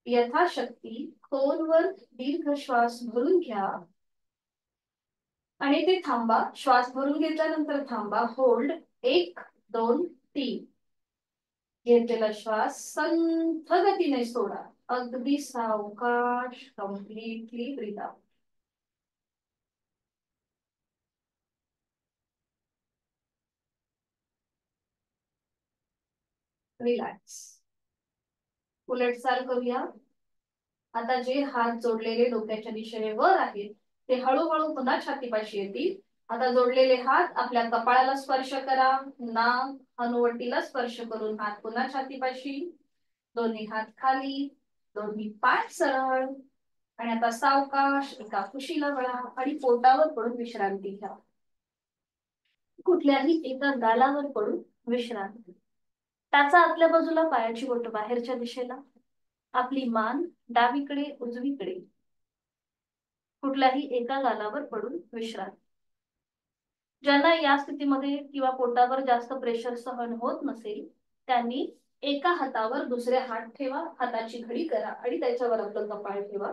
यथाशक्ती खोलवर दीर्घ श्वास भरून घ्या आणि ते थांबा. श्वास भरून घेतल्यानंतर थांबा. होल्ड. 1 2 3. घेतलेला श्वास संथ गतीने सोडा. अगदी सावकाश. Completely breathe out. रिलॅक्स. उलटचाल करूया. आता जे हात जोडलेले डोक्याच्या दिशेने वर आहेत ते हळूहळू पुन्हा छातीपाशी येतील. आता जोडलेले हात आपल्या कपाळाला स्पर्श करा. नाक, हनुवटीला स्पर्श करून हात पुन्हा छातीपाशी. दोन्ही हात खाली, दोन्ही पाय सरळ आणि आता सावकाश एका कुशीला वळा आणि पोटावर पडून विश्रांती घ्या. कुठल्याही एका गालावर पडून विश्रांती. त्याचा आतल्या बाजूला पायाची बोट बाहेरच्या दिशेला. आपली मान डावीकडे, उजवीकडे. कुठल्याही एका गालावर पडून विश्रांती. ज्यांना या स्थितीमध्ये किंवा पोटावर जास्त प्रेशर सहन होत नसेल त्यांनी एका हातावर दुसरे हात ठेवा. हाताची घडी करा आणि त्याच्यावर आपलं कपाळ ठेवा.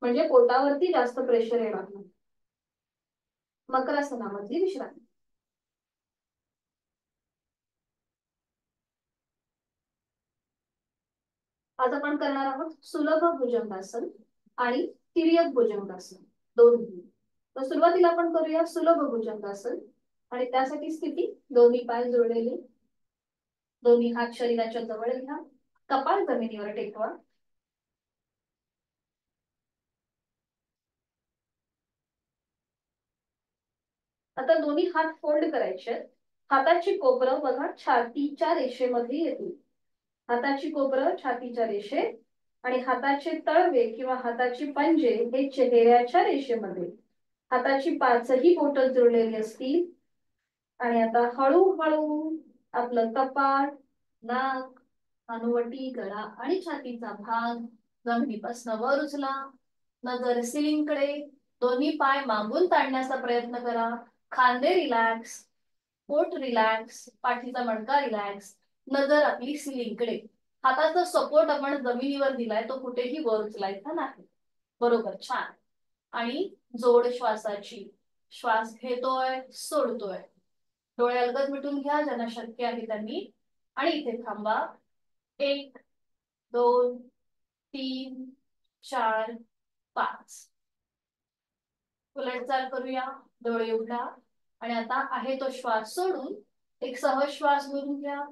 म्हणजे पोटावरती जास्त प्रेशर येणार नाही. मकरासनामधली विश्रांती. आज आपण करणार आहोत सुलभ भुजंगासन आणि तिर्यक भुजंगासन दोन्ही. तर सुरुवातीला आपण करूया सुलभ भुजंगासन आणि त्यासाठी स्थिती दोन्ही पाय जोडलेले, दोन्ही हात शरीराच्या जवळ घ्या. कपाळ जमिनीवर टेकवा. आता दोन्ही हात फोल्ड करायचे. हाताची कोपरं बघा छातीच्या रेषेमध्ये येतील. हाताची कोपरं छातीच्या रेषेत आणि हाताचे तळवे किंवा हाताची पंजे हे चेहऱ्याच्या रेषेमध्ये. हाताची पाचही बोट जुळलेली असतील आणि आता हळूहळू आपलं कपाळ, नाक, हनुवटी, गळा आणि छातीचा भाग जमिनीपासून वर उचला. नजर सिलिंगकडे. दोन्ही पाय मागून ताणण्याचा प्रयत्न करा. खांदे रिलॅक्स, पोट रिलॅक्स, पाठीचा मणका रिलॅक्स. नजर आपली सिलिंगकडे. हाताचा सपोर्ट आपण जमिनीवर दिलाय तो कुठेही वर उचलायचा नाही. बरोबर, छान. आणि जोड श्वासाची. श्वास घेतोय, सोडतोय. डोळे अलगद मिटून घ्या ज्यांना शक्य आहे त्यांनी आणि इथे थांबा. 1 2 3 4 5. उलटचाल करूया. डोळे उघडा आणि आता आहे तो श्वास सोडून एक सहज श्वास भरून घ्या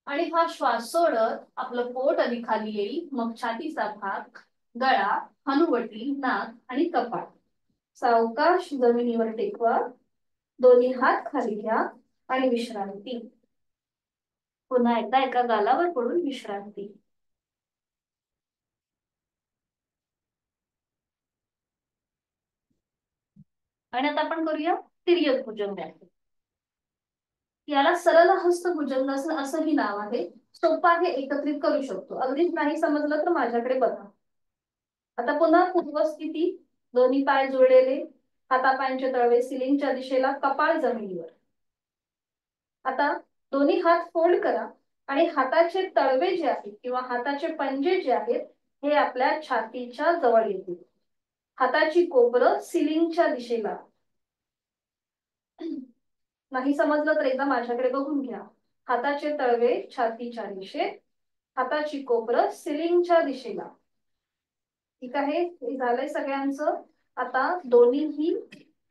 आणि हा श्वास सोडत आपलं पोट आणि खाली येईल. मग छातीचा भाग, गळा, हनुवटी, नाक आणि कपाळ. सावकाश जमिनीवर टेकवा. दोन्ही हात खाली घ्या आणि विश्रांती. पुन्हा एकदा एका गालावर पडून विश्रांती. आणि आता आपण करूया तिर्यक भुजंगासन. याला सरळ हस्त भुजंगासन असंही नाव आहे. सोपं आहे, एकत्रित करू शकतो. अगदीच नाही समजलं तर माझ्याकडे बघा. आता पुन्हा पूर्वस्थिती. दोन्ही पाय जोडलेले, हातापायांचे तळवे सिलिंगच्या दिशेला, कपाळ जमिनीवर. आता दोन्ही हात फोल्ड करा आणि हाताचे तळवे जे आहेत किंवा हाताचे पंजे जे आहेत हे आपल्या छातीच्या जवळ येतील. हाताची कोपरं सिलिंगच्या दिशेला. नाही समजलं तर एकदा माझ्याकडे बघून घ्या. हाताचे तळवे छातीच्या दिशेत, हाताची कोपरं सिलिंगच्या दिशेला. ठीक आहे, हे झालंय सगळ्यांचं. आता दोन्हीही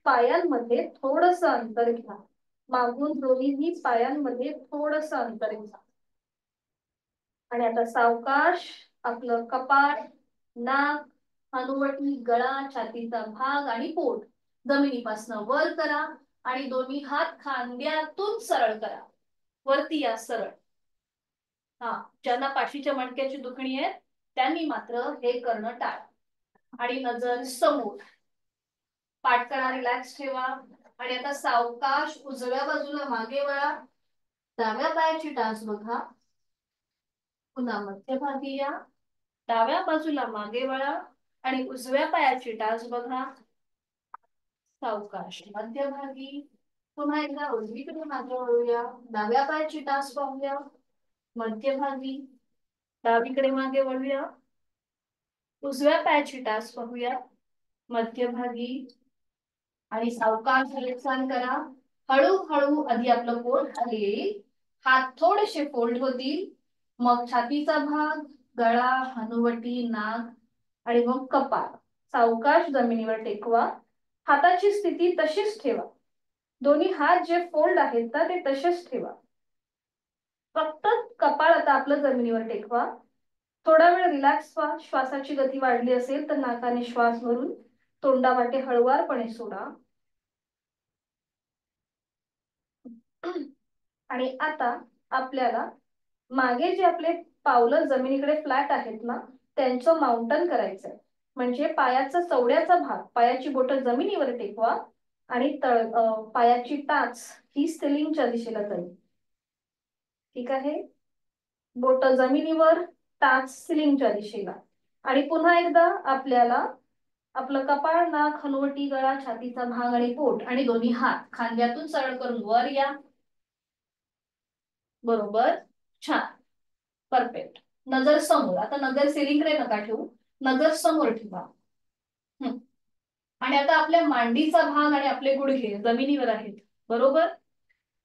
पायांमध्ये थोडस अंतर घ्या. मागून दोन्हीही पायांमध्ये थोडस अंतर घ्या. आणि आता सावकाश आपलं कपाळ, नाक, हनुवटी, गळा, छातीचा भाग आणि पोट जमिनीपासून वर करा आणि दोन्ही हात खांद्यातून सरळ करा. वरती या सरळ. हा, ज्यांना पाठीच्या मणक्याची दुखणी आहे त्यांनी मात्र हे करणं टाळा. आणि नजर समोर. पाठकणा रिलॅक्स ठेवा. आणि आता सावकाश उजव्या बाजूला मागे वळा. डाव्या पायाची टाच बघा. पुन्हा मध्यभागी या. डाव्या बाजूला मागे वळा आणि उजव्या पायाची टाच बघा. सावकाश मध्यभागी. पुन्हा एकदा उजवीकडे मागे वळूया. डाव्या पायाची टाच पाहूया. मध्यभागी. डावीकडे मागे वळूया. उजव्या पायाची टाच पाहूया. मध्यभागी. आणि सावकाश हलचाल करा. हळूहळू आधी आपलं पोट खाली येईल. हात थोडेसे फोल्ड होतील. मग छातीचा भाग, गळा, हनुवटी, नाक आणि मग कपाळ सावकाश जमिनीवर टेकवा. हाताची स्थिती तशीच ठेवा. दोन्ही हात जे फोल्ड आहेत ना ते तसेच ठेवा. फक्त कपाळ आता आपलं जमिनीवर टेकवा. थोडा वेळ रिलॅक्स व्हा. श्वासाची गती वाढली असेल तर नाकाने श्वास भरून तोंडावाटे हळुवारपणे सोडा. आणि आता आपल्याला मागे जे आपले पावलं जमिनीकडे फ्लॅट आहेत ना त्यांचं माउंटन करायचंय. म्हणजे पायाचा चवड्याचा भाग, पायाची बोटं जमिनीवर टेकवा आणि पायाची टाच ही सिलिंगच्या दिशेला जाईल. ठीक आहे, बोट जमिनीवर, टाच सिलिंगच्या दिशेला. आणि पुन्हा एकदा आपल्याला आपलं कपाळ, नाक, हनुवटी, गळा, छातीचा भाग आणि पोट आणि दोन्ही हात खांद्यातून सरळ करून वर या. बरोबर, छान, परफेक्ट. नजर समोर. आता नजर सिलिंगकडे नका ठेवू, नजर समोर ठेवा. आणि आता आपल्या मांडीचा भाग आणि आपले गुडघे जमिनीवर आहेत. बरोबर,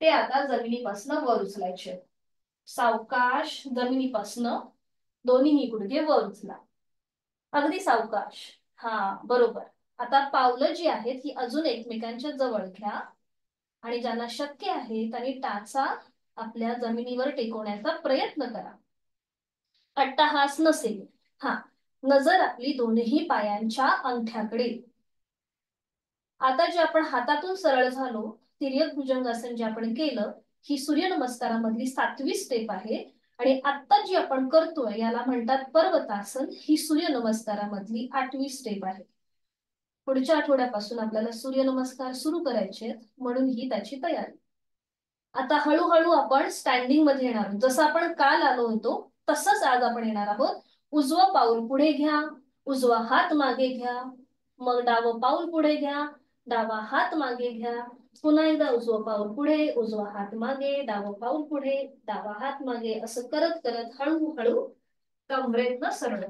ते आता जमिनीपासून वर उचलायचे. सावकाश जमिनीपासून दोन्ही गुडघे वर उचला. अगदी सावकाश. हा, बरोबर. आता पावलं जी आहेत ही अजून एकमेकांच्या जवळ घ्या आणि ज्यांना शक्य आहे त्यांनी टाचा आपल्या जमिनीवर टेकवण्याचा प्रयत्न करा. अट्टहास नसेल. हा, नजर आपली दोन्ही पायांच्या अंगठ्याकडे. आता जे आपण हातातून सरळ झालो, तिर्यक भुजंगासन जे आपण केलं, ही सूर्यनमस्कारामधली 7वी स्टेप आहे. आणि आता जी आपण करतोय याला म्हणतात पर्वतासन. ही सूर्यनमस्कारामधली 8वी स्टेप आहे. पुढच्या आठवड्यापासून आपल्याला सूर्यनमस्कार सुरू करायचे, म्हणून ही त्याची तयारी. आता हळूहळू आपण स्टँडिंग मध्ये येणार आहोत. जसं आपण काल आलो होतो तसंच आज आपण येणार आहोत. उजवं पाऊल पुढे घ्या, उजवा हात मागे घ्या, मग डावं पाऊल पुढे घ्या, डावा हात मागे घ्या, पुन्हा एकदा उजवं पाऊल पुढे, उजवा हात मागे, डावं पाऊल पुढे, डावा हात मागे, असं करत करत हळूहळू कमरेतनं सरळ.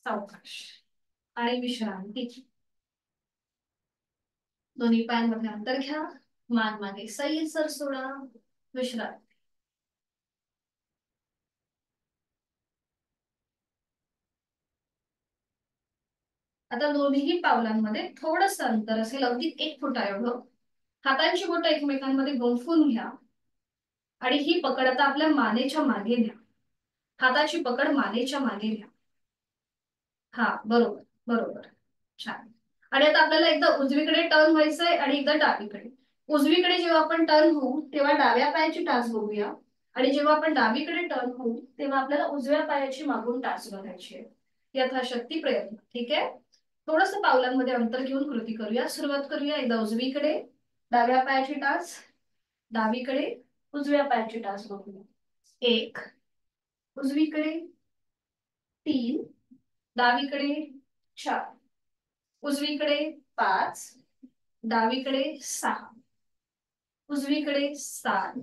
सावकाश आणि विश्रांती. दोन्ही पायांमध्ये अंतर घ्या. मान मागे सैल सोडा. विश्रांती. आता दोन्ही पावलांमध्ये थोडस अंतर असेल, अगदी 1 फुटा एवढं. हातांची बोटं एकमेकांमध्ये गुंफून घ्या आणि ही पकड आता आपल्या मानेच्या मागे घ्या. हाताची पकड मानेच्या मागे घ्या. हा, बरोबर बरोबर, छान. आणि आता आपल्याला एकदा उजवीकडे टर्न व्हायचंय आणि एकदा डावीकडे. उजवीकडे जेव्हा आपण टर्न होऊ तेव्हा डाव्या पायाची टाच बघूया आणि जेव्हा आपण डावीकडे टर्न होऊ तेव्हा आपल्याला उजव्या पायाची मागून टाच बघायची आहे. यथाशक्ती प्रयत्न. ठीक आहे, थोडस पावलांमध्ये अंतर घेऊन कृती करूया. सुरुवात करूया. एकदा उजवीकडे डाव्या पायाची टाच, डावीकडे उजव्या पायाची टाच बघूया. 1, उजवीकडे 3, डावीकडे 4, उजवीकडे 5, डावीकडे 6, उजवीकडे 7,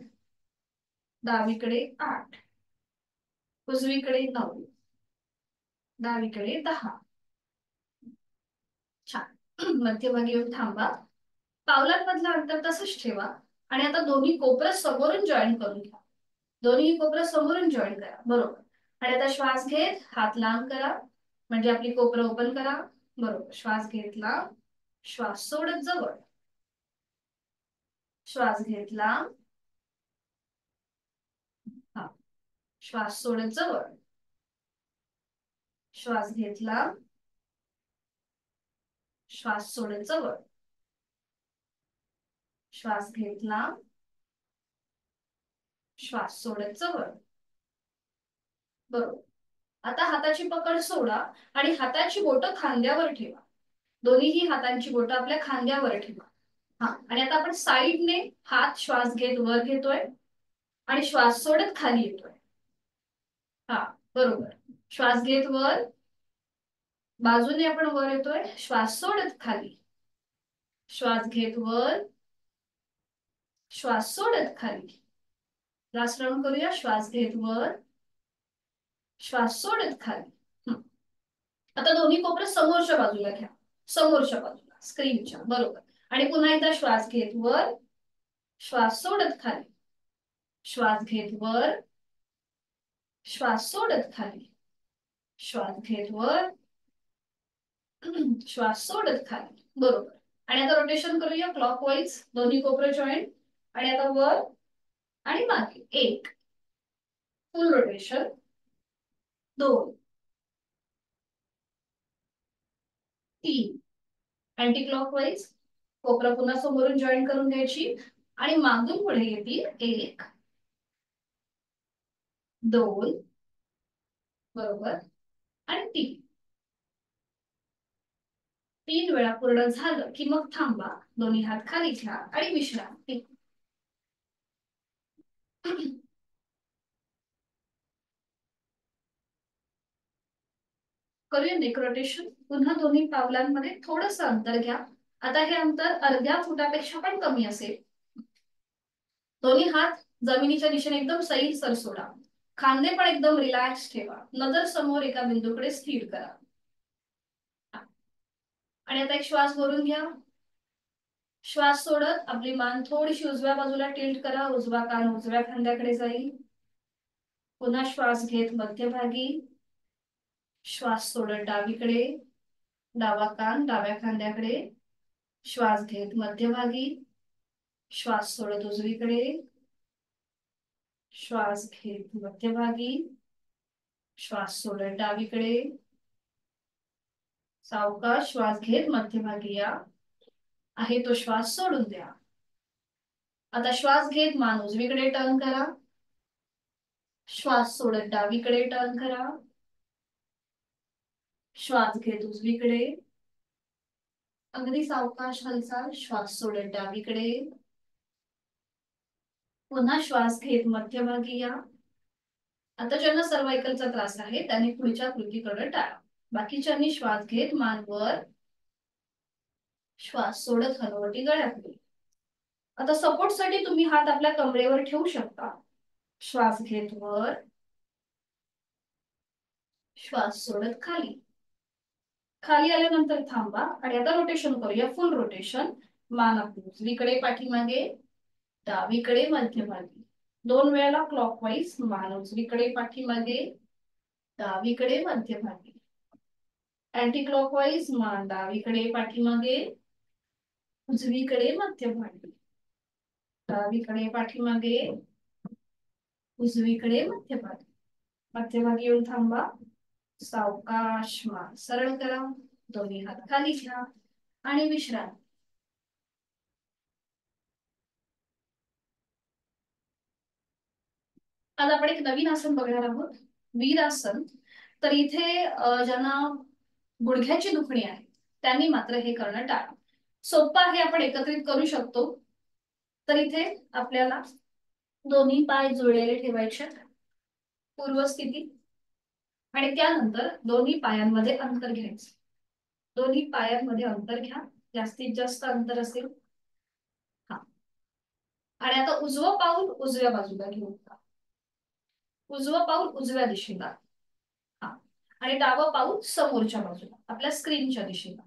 डावीकडे 8, उजवीकडे 9, डावीकडे 10. छान. मध्यभागी येऊन थांबा. पावलांमधलं अंतर तसंच ठेवा आणि आता दोन्ही कोपरं समोरून जॉईन करून घ्या. दोन्ही कोपरं समोरून जॉईन करा. बरोबर. आणि आता श्वास घेत हात लांब करा, म्हणजे आपली कोपरं ओपन करा. बरोबर. श्वास घेतला, श्वास सोडत जवळ, श्वास घेतला, हा, श्वास सोडत जवळ, श्वास घेतला, श्वास सोडत जवळ, श्वास घेतला, श्वास सोडत जवळ. बरोबर. आता हाताची पकड सोडा आणि हाताची बोटं खांद्यावर ठेवा. दोन्हीही हातांची बोटं आपल्या खांद्यावर ठेवा. हा, आणि आता आपण साईडने हात श्वास घेत वर घेतोय आणि श्वास सोडत खाली येतोय. हा, बरोबर. श्वास घेत वर, बाजूने आपण वर येतोय, श्वास सोडत खाली, श्वास घेत वर, श्वास सोडत खाली. लास्ट राऊंड करूया. श्वास घेत वर, श्वास सोडत खाली. आता दोन्ही कोपरं समोरच्या बाजूला घ्या, समोरच्या बाजूला स्क्रीनच्या. बरोबर. आणि पुन्हा एकदा श्वास घेत वर, श्वास सोडत खाली, श्वास घेत वर, श्वास सोडत खाली, श्वास घेत वर, श्वास सोडत खाली. बरोबर. आणि आता रोटेशन करूया क्लॉकवाईज. दोन्ही कोपरं जॉईंट आणि आता वर आणि मागे. 1, फुल रोटेशन. 2, 3, anti clockwise. कोपरा पुन्हा समोरून जॉईन करून घ्यायची आणि मागून पुढे येतील. 1, 2, बरोबर, आणि 3. 3 वेळा पूर्ण झालं की मग थांबा. दोन्ही हात खाली घ्या आणि विश्रांती. करूया नेक रोटेशन. पुन्हा दोन्ही पावलांमध्ये थोडस अंतर घ्या. आता हे अंतर अर्ध्या फुटापेक्षा पण कमी असेल. दोन्ही हात जमिनीच्या दिशेने एकदम सैल सर सोडा. खांदे पण एकदम रिलॅक्स ठेवा. नजर समोर एका बिंदूकडे स्थिर करा. आणि आता एक श्वास भरून घ्या. श्वास सोडत आपली मान थोडीशी उजव्या बाजूला टिल्ट करा. उजवा कान उजव्या खांद्याकडे जाईल. पुन्हा श्वास घेत मध्यभागी, श्वास सोडत डावीकडे, डावा कान डाव्या खांद्याकडे, श्वास घेत मध्यभागी, श्वास सोडत उजवीकडे, श्वास घेत मध्यभागी, श्वास सोडत डावीकडे, सावकाश श्वास घेत मध्यभागी या. आहे तो श्वास सोडून द्या. आता श्वास घेत मान उजवीकडे टर्न करा. श्वास सोडत डावीकडे टर्न करा. श्वास घेत उजवीकडे, अगदी सावकाश हालचाल. श्वास सोडत डावीकडे, पुन्हा श्वास घेत मध्यभागी या. आता ज्यांना सर्वायकलचा त्रास आहे त्यांनी पुढच्या कृतीकडे टाळा. बाकीच्यांनी श्वास घेत मान वर, श्वास सोडत हनुवटी गळ्याकडे. आता सपोर्टसाठी तुम्ही हात आपल्या कमरेवर ठेवू शकता. श्वास घेत वर, श्वास सोडत खाली. खाली आल्यानंतर थांबा आणि आता रोटेशन करूया. फुल रोटेशन. मान आपली उजवीकडे पाठीमागे, डावीकडे मध्यभागी. 2 वेळेला क्लॉकवाईज. मान उजवीकडे पाठीमागे, डावीकडे मध्यभागी. Anti clockwise. मान डावीकडे पाठीमागे, उजवीकडे मध्यभागी, डावीकडे पाठीमागे, उजवीकडे मध्यभागी. मध्यभागी येऊन थांबा. सावकाश मान सरळ करा. दोन्ही हात खाली घ्या आणि विश्रांती. आज आपण एक नवीन आसन बघणार आहोत, वीरासन. तर इथे ज्यांना गुडघ्याची दुखणी आहे त्यांनी मात्र हे करणं टाळा. सोपं आहे, आपण एकत्रित करू शकतो. तर इथे आपल्याला दोन्ही पाय जुळलेले ठेवायचे पूर्वस्थिती आणि त्यानंतर दोन्ही पायांमध्ये अंतर घ्यायचं. दोन्ही पायांमध्ये अंतर घ्या. जास्तीत जास्त अंतर असेल. हा, आणि आता उजवं पाऊल उजव्या बाजूला घेऊन जा. उजवं पाऊल उजव्या दिशेला. हा, आणि डावं पाऊल समोरच्या बाजूला आपल्या स्क्रीनच्या दिशेला.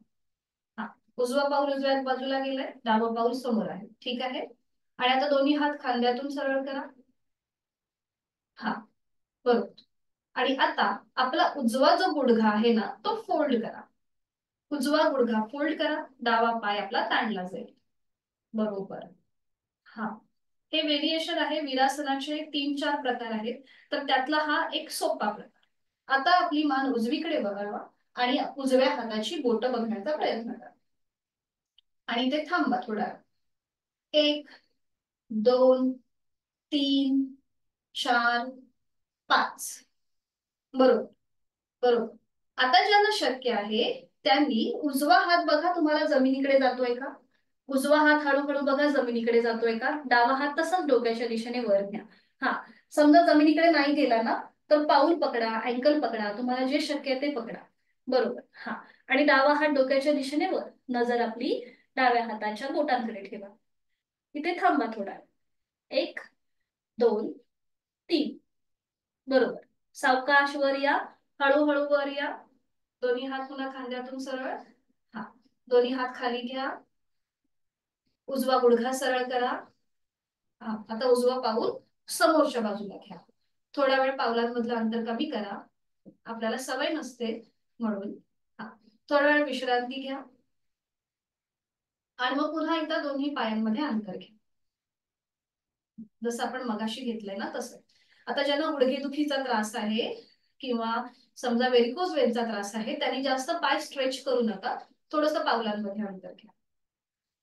हा, उजवं पाऊल उजव्या बाजूला गेलंय, डावं पाऊल समोर आहे. ठीक आहे. आणि आता दोन्ही हात खांद्यातून सरळ करा. हा, बरोबर. आणि आता आपला उजवा जो गुडघा आहे ना तो फोल्ड करा. उजवा गुडघा फोल्ड करा, डावा पाय आपला ताणला जाईल. बरोबर. हा, हे व्हेरिएशन आहे. वीरासनाचे 3-4 प्रकार आहेत, तर त्यातला हा एक सोपा प्रकार. आता आपली मान उजवीकडे बघावा आणि उजव्या हाताची बोटं बघण्याचा प्रयत्न करा. आणि ते थांबा थोडा. 1 2 3 4 5. बरोबर. बरोबर. आता ज्यांना शक्य आहे त्यांनी उजवा हात बघा तुम्हाला जमिनीकडे जातोय का. उजवा हात हळूहळू बघा जमिनीकडे जातोय का. डावा हात तसाच डोक्याच्या दिशेने वर न्या. हा, समजा जमिनीकडे नाही गेला ना तर पाऊल पकडा, अँकल पकडा, तुम्हाला जे शक्य आहे ते पकडा. बरोबर. हा, आणि डावा हात डोक्याच्या दिशेने वर, नजर आपली डाव्या हाताच्या बोटांकडे ठेवा. इथे थांबा थोडा. 1 2 3. बरोबर. सावकाश वर या, हळूहळू वर या. दोन्ही हात पुन्हा खांद्यातून सरळ. हा, दोन्ही हात खाली घ्या. उजवा गुडघा सरळ करा. हा, आता उजवा पाऊल समोरच्या बाजूला घ्या. थोडा वेळ पावलांमधलं अंतर कमी करा, आपल्याला सवय नसते म्हणून. हा, थोडा वेळ विश्रांती घ्या आणि मग पुन्हा एकदा दोन्ही पायांमध्ये अंतर घ्या, जसं आपण मगाशी घेतलंय ना तसं. आता ज्यांना गुडघेदुखीचा त्रास आहे किंवा समजा व्हेरिकोज वेनचा त्रास आहे त्यांनी जास्त पाय स्ट्रेच करू नका, थोडंसं पावलांमध्ये अंतर घ्या.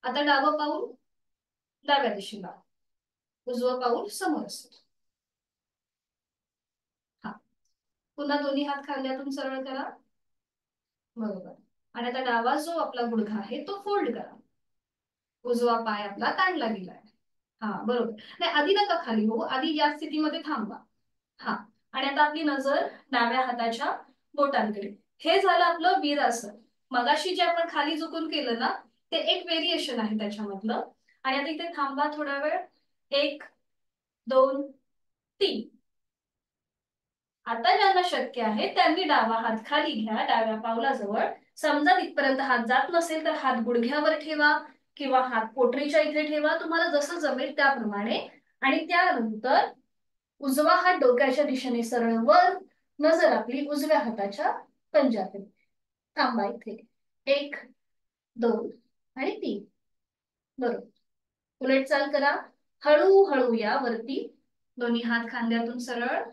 आता डावं पाऊल डाव्या दिशेला, उजवं पाऊल समोर असेल. हा, पुन्हा दोन्ही हात खांद्यातून सरळ करा. बरोबर. आणि आता डावा जो आपला गुडघा आहे तो फोल्ड करा. उजवा पाय आपला ताणला गेलाय. हा, बरोबर. नाही, आधी नका खाली हो, आधी या स्थितीमध्ये थांबा. हा, आणि आता आपली नजर डाव्या हाताच्या बोटांकडे. हे झालं आपलं वीरासन. मगाशी जे आपण खाली झुकून केलं ना ते एक व्हेरिएशन आहे त्याच्यामधलं. आणि आता इथे थांबा थोडा वेळ. 1 2 3. आता ज्यांना शक्य आहे त्यांनी डावा हात खाली घ्या डाव्या पावलाजवळ. समजा तिथपर्यंत हात जात नसेल तर हात गुडघ्यावर ठेवा किंवा हात पोटरीच्या इथे ठेवा, तुम्हाला जसं जमेल त्याप्रमाणे. आणि त्यानंतर उजवा हात डोक्याच्या दिशेने सरळ वर, नजर आपली उजव्या हाताच्या पंजाकडे. थांबा इथे. 1 2 आणि 3. बरोबर. उलट चाल करा. हळूहळू या वरती. दोन्ही हात खांद्यातून सरळ.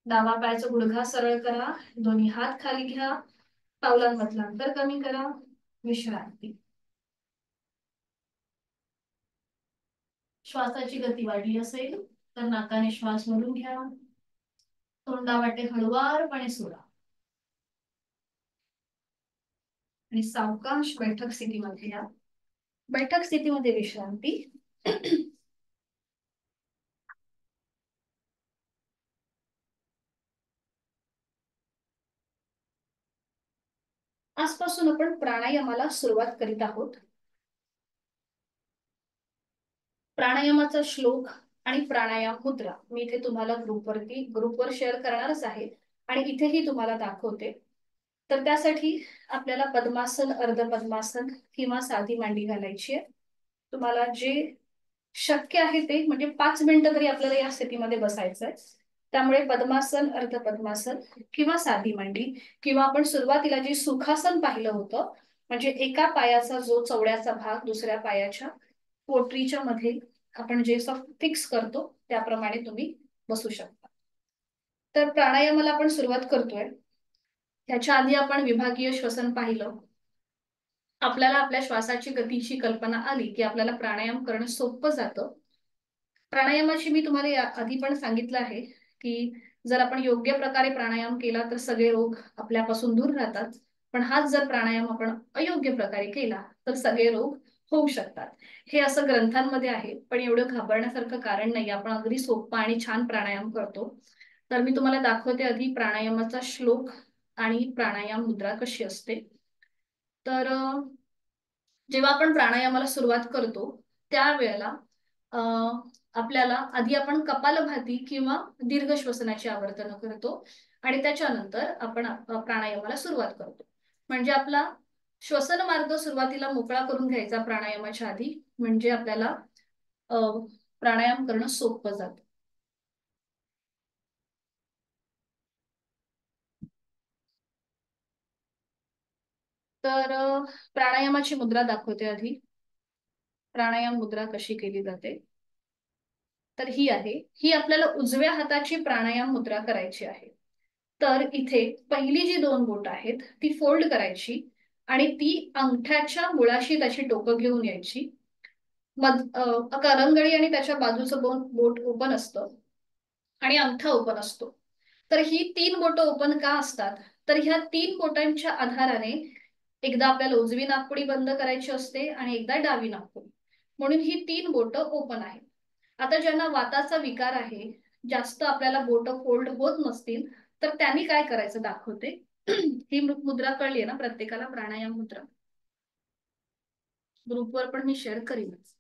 डावा पायाचा गुडघा सरळ करा. दोन्ही हात खाली घ्या. पावलांमधलं अंतर कमी करा. विश्रांती. श्वासाची गती वाढली असेल तर नाकाने श्वास भरून घ्या. तोंडावाटे हळुवारपणे सोडा. आणि सावकाश बैठक स्थितीमध्ये या. बैठक स्थितीमध्ये विश्रांती. आजपासून आपण प्राणायामाला सुरुवात करीत आहोत. प्राणायामाचा श्लोक आणि प्राणायाम मुद्रा मी इथे तुम्हाला ग्रुपवर शेअर करणारच आहे आणि इथेही तुम्हाला दाखवते. तर त्यासाठी आपल्याला पद्मासन, अर्ध पद्मासन किंवा साधी मांडी घालायची आहे. तुम्हाला जे शक्य आहे ते, म्हणजे 5 मिनिटं तरी आपल्याला या स्थितीमध्ये बसायचं आहे. त्यामुळे पद्मासन, अर्ध पद्मासन किंवा साधी मांडी, किंवा आपण सुरुवातीला जे सुखासन पाहिलं होतं म्हणजे एका पायाचा जो चवड्याचा भाग दुसऱ्या पायाच्या पोटरीच्या मध्ये आपण जे फिक्स करतो त्याप्रमाणे तुम्ही बसू शकता. तर प्राणायामाला आपण सुरुवात करतोय. त्याच्या आधी आपण विभागीय श्वसन पाहिलं. आपल्याला आपल्या श्वासाची गतीची कल्पना आली की आपल्याला प्राणायाम करणं सोपं जातं. प्राणायामाची मी तुम्हाला आधी पण सांगितलं आहे की जर आपण योग्य प्रकारे प्राणायाम केला तर सगळे रोग आपल्यापासून दूर राहतात. पण हाच जर प्राणायाम आपण अयोग्य प्रकारे केला तर सगळे रोग होऊ शकतात. हे असं ग्रंथांमध्ये आहे, पण एवढं घाबरण्यासारखं कारण नाही. आपण अगदी सोपा आणि छान प्राणायाम करतो. तर मी तुम्हाला दाखवते आधी प्राणायामाचा श्लोक आणि प्राणायाम मुद्रा कशी असते. तर जेव्हा आपण प्राणायामाला सुरुवात करतो त्यावेळेला आपल्याला आधी आपण कपालभाती किंवा दीर्घ श्वसनाची आवर्तनं करतो आणि त्याच्यानंतर आपण प्राणायामाला सुरुवात करतो. म्हणजे आपला श्वसन मार्ग सुरुवातीला मोकळा करून घ्यायचा प्राणायामाच्या आधी, म्हणजे आपल्याला प्राणायाम करणं सोपं जातं. तर प्राणायामाची मुद्रा दाखवते आधी. प्राणायाम मुद्रा कशी केली जाते तर ही आहे. ही आपल्याला उजव्या हाताची प्राणायाम मुद्रा करायची आहे. तर इथे पहिली जी 2 बोट आहेत ती फोल्ड करायची आणि ती अंगठ्याच्या मुळाशी त्याची टोकं घेऊन यायची. करंगळी आणि त्याच्या बाजूचं बोट ओपन असतं आणि अंगठा ओपन असतो. तर ही 3 बोटं ओपन का असतात तर ह्या 3 बोटांच्या आधाराने एकदा आपल्याला उजवी नाकपुडी बंद करायची असते आणि एकदा डावी नाकपुडी, म्हणून ही 3 बोटं ओपन आहेत. आता ज्यांना वाताचा विकार आहे, जास्त आपल्याला बोटं फोल्ड होत नसतील तर त्यांनी काय करायचं दाखवते. ही मुद्रा कळली ना प्रत्येकाला, प्राणायाम मुद्रा ग्रुपवर पण मी शेअर करीनच.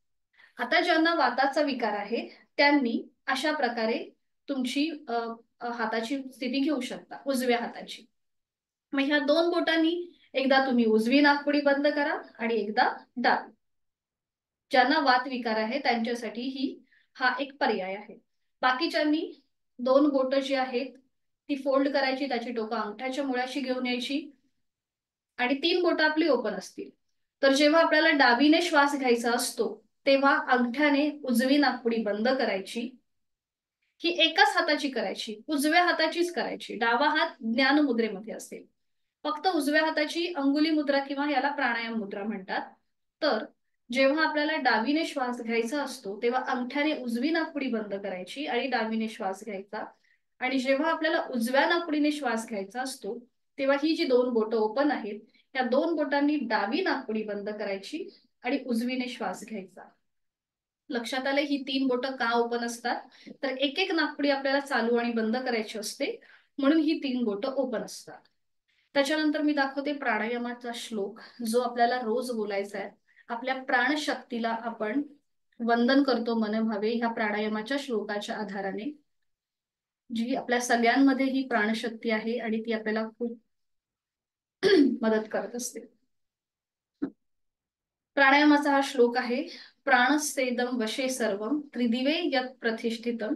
आता ज्यांना वाताचा विकार आहे त्यांनी अशा प्रकारे तुमची हाताची स्थिती घेऊ शकता, उजव्या हाताची. मग ह्या 2 बोटांनी एकदा तुम्ही उजवी नाकपुडी बंद करा आणि एकदा डावी. ज्यांना वात विकार आहे त्यांच्यासाठी हा एक पर्याय आहे. बाकीच्यांनी 2 बोट जी आहेत ती फोल्ड करायची, त्याची टोकं अंगठ्याच्या मुळाशी घेऊन यायची आणि 3 बोटं आपली ओपन असतील. तर जेव्हा आपल्याला डावीने श्वास घ्यायचा असतो तेव्हा अंगठ्याने उजवी नाकपुडी बंद करायची. ही एकाच हाताची करायची, उजव्या हाताचीच करायची. डावा हात ज्ञान मुद्रेमध्ये असेल. फक्त उजव्या हाताची अंगुली मुद्रा किंवा याला प्राणायाम मुद्रा म्हणतात. तर जेव्हा आपल्याला डावीने श्वास घ्यायचा असतो तेव्हा अंगठ्याने उजवी नाकपुडी बंद करायची आणि डावीने श्वास घ्यायचा. आणि जेव्हा आपल्याला उजव्या नाकपुडीने श्वास घ्यायचा असतो तेव्हा ही जी 2 बोटं ओपन आहेत त्या 2 बोटांनी डावी नाकपुडी बंद करायची आणि उजवीने श्वास घ्यायचा. लक्षात आले ही 3 बोटं का ओपन असतात तर एक एक नाकपुडी आपल्याला चालू आणि बंद करायची असते, म्हणून ही 3 बोटं ओपन असतात. त्याच्यानंतर मी दाखवते प्राणायामाचा श्लोक जो आपल्याला रोज बोलायचा आहे. आपल्या प्राणशक्तीला आपण वंदन करतो मनभावे ह्या प्राणायामाच्या श्लोकाच्या आधाराने, जी आपल्या सगळ्यांमध्ये ही प्राणशक्ती आहे आणि ती आपल्याला खूप मदत करत असते. प्राणायामाचा हा श्लोक आहे. प्राणस्तेदम वशे सर्वम त्रिदिवे यत् प्रतिष्ठितम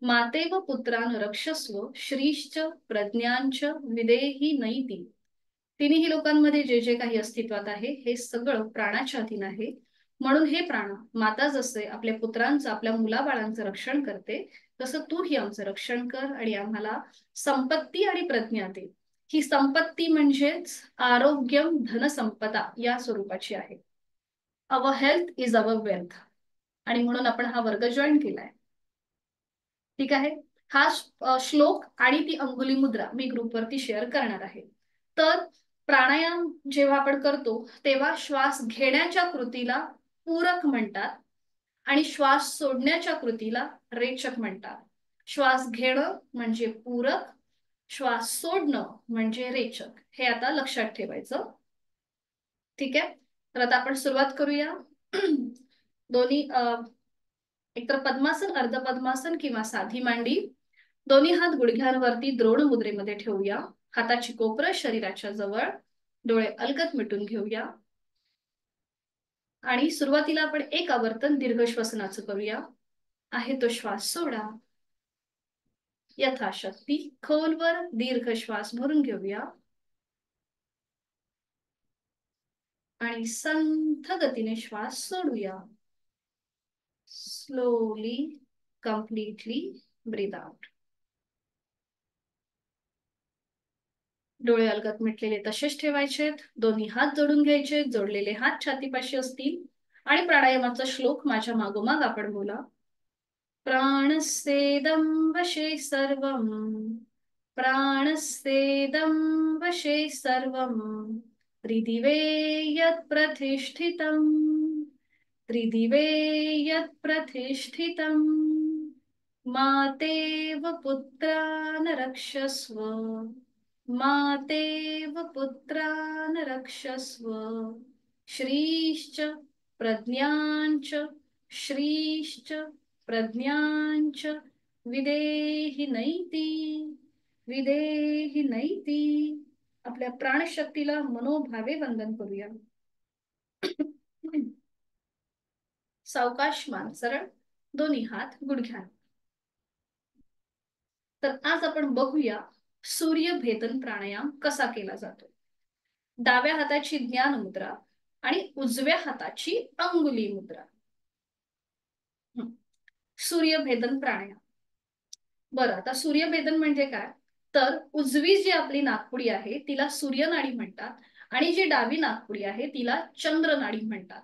मातेव पुत्रान रक्षस्व श्रीश्च प्रज्ञांच विदेही नैती. तिन्ही लोकांमध्ये जे जे काही अस्तित्वात आहे हे सगळं प्राणाच्या अधीन आहे. म्हणून हे प्राण माता जसे आपल्या पुत्रांचं, आपल्या मुलाबाळांचं रक्षण करते, तसं तूही आमचं रक्षण कर आणि आम्हाला संपत्ती आणि प्रज्ञा दे. ही संपत्ती म्हणजेच आरोग्यम धनसंपदा या स्वरूपाची आहे. Our health is our wealth, आणि म्हणून आपण हा वर्ग जॉईन केलाय. ठीक आहे. हा श्लोक आणि ती अंगुली मुद्रा मी ग्रुपवरती शेअर करणार आहे. तर प्राणायाम जेव्हा आपण करतो तेव्हा श्वास घेण्याच्या कृतीला पूरक म्हणतात आणि श्वास सोडण्याच्या कृतीला रेचक म्हणतात. श्वास घेणं म्हणजे पूरक, श्वास सोडणं म्हणजे रेचक. हे आता लक्षात ठेवायचं. ठीक आहे. तर आता आपण सुरुवात करूया. दोन्ही एकतर पद्मासन, अर्ध पद्मासन किंवा साधी मांडी. दोन्ही हात गुडघ्यांवरती द्रोण मुद्रेमध्ये ठेवूया. हाताची कोपरं शरीराच्या जवळ, डोळे अलगद मिटून घेऊया आणि सुरुवातीला आपण एक आवर्तन दीर्घ श्वसनाचं करूया. आहे तो श्वास सोडा. यथाशक्ती खोलवर दीर्घ श्वास भरून घेऊया आणि संथ गतीने श्वास सोडूया. Slowly completely breathe out. डोळे अलगद मिटलेले तसेच ठेवायचेत. दोन्ही हात जोडून घ्यायचे, जोडलेले हात छातीपाशी असतील आणि प्राणायामाचा श्लोक माझ्या मागोमाग आपण बोला. प्राणस्तेदं वशे सर्वं, प्राणस्तेदं वशे सर्वं त्रिदिवे यत् प्रतिष्ठितम्, त्रिदिवे यत् प्रतिष्ठितम् मातेव पुत्रान् रक्षस्व, मातेव पुत्रान् रक्षस्व श्रीश्च प्रज्ञांच, श्रीश्च प्रज्ञांच, विदेहि नैती, विदेहि नैती. आपल्या प्राणशक्तीला मनोभावे वंदन करूया. सावकाश मान सरळ, दोन्ही हात गुडघ्यात. तर आज आपण बघूया सूर्यभेदन प्राणायाम कसा केला जातो. डाव्या हाताची ज्ञान मुद्रा आणि उजव्या हाताची अंगुली मुद्रा. सूर्यभेदन प्राणायाम. बरं, आता सूर्यभेदन म्हणजे काय? तर उजवी जी आपली नाकपुडी आहे तिला सूर्यनाडी म्हणतात आणि जी डावी नाकपुडी आहे तिला चंद्रनाडी म्हणतात.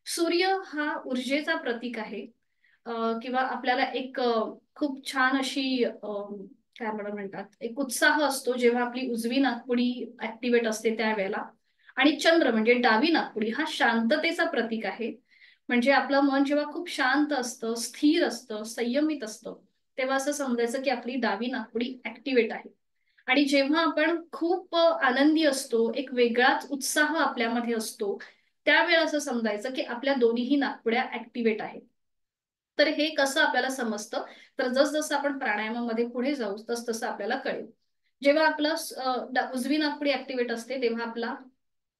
सूर्य हा ऊर्जेचा प्रतीक आहे. किंवा आपल्याला एक खूप छान अशी काय म्हणतात, एक उत्साह असतो जेव्हा आपली उजवी नाकपुडी ऍक्टिव्हेट असते त्यावेळेला. आणि चंद्र म्हणजे डावी नाकपुडी हा शांततेचा प्रतीक आहे. म्हणजे आपलं मन जेव्हा खूप शांत असतं, स्थिर असतं, संयमित असतं, तेव्हा असं समजायचं की आपली डावी नाकपुडी ऍक्टिव्हेट आहे. आणि जेव्हा आपण खूप आनंदी असतो, एक वेगळाच उत्साह आपल्यामध्ये असतो, त्यावेळेला असं समजायचं की आपल्या दोन्हीही नाकपुड्या ऍक्टिव्हेट आहेत. तर हे कसं आपल्याला समजतं? तर जसजसं आपण प्राणायामामध्ये पुढे जाऊ तस तसं आपल्याला कळेल. जेव्हा आपला उजवी नाकपुडी ऍक्टिव्हेट असते तेव्हा आपला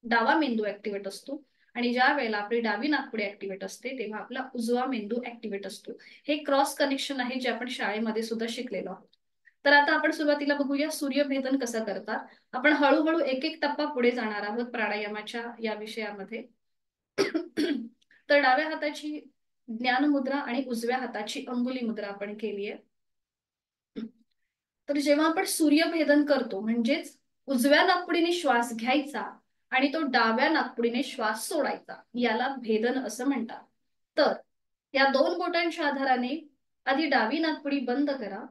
डावा मेंदू ऍक्टिव्हेट असतो आणि ज्या वेळेला आपली डावी नाकपुडी ऍक्टिव्हेट असते तेव्हा आपला उजवा मेंदू ऍक्टिव्हेट असतो. हे क्रॉस कनेक्शन आहे जे आपण शाळेमध्ये सुद्धा शिकलेलो आहोत. तर आता आपण सुरुवातीला बघूया सूर्यभेदन कसं करतात. आपण हळूहळू एक एक टप्पा पुढे जाणार आहोत प्राणायामाच्या या विषयामध्ये. तर डाव्या हाताची ज्ञान मुद्रा आणि उजव्या हाताची अंगुली मुद्रा आपण केली आहे. तर जेव्हा आपण सूर्यभेदन करतो म्हणजेच उजव्या नाकपुडीने श्वास घ्यायचा आणि तो डाव्या नाकपुडीने श्वास सोडायचा, याला भेदन असं म्हणतात. तर या दोन बोटांच्या आधाराने आधी डावी नाकपुडी बंद करा.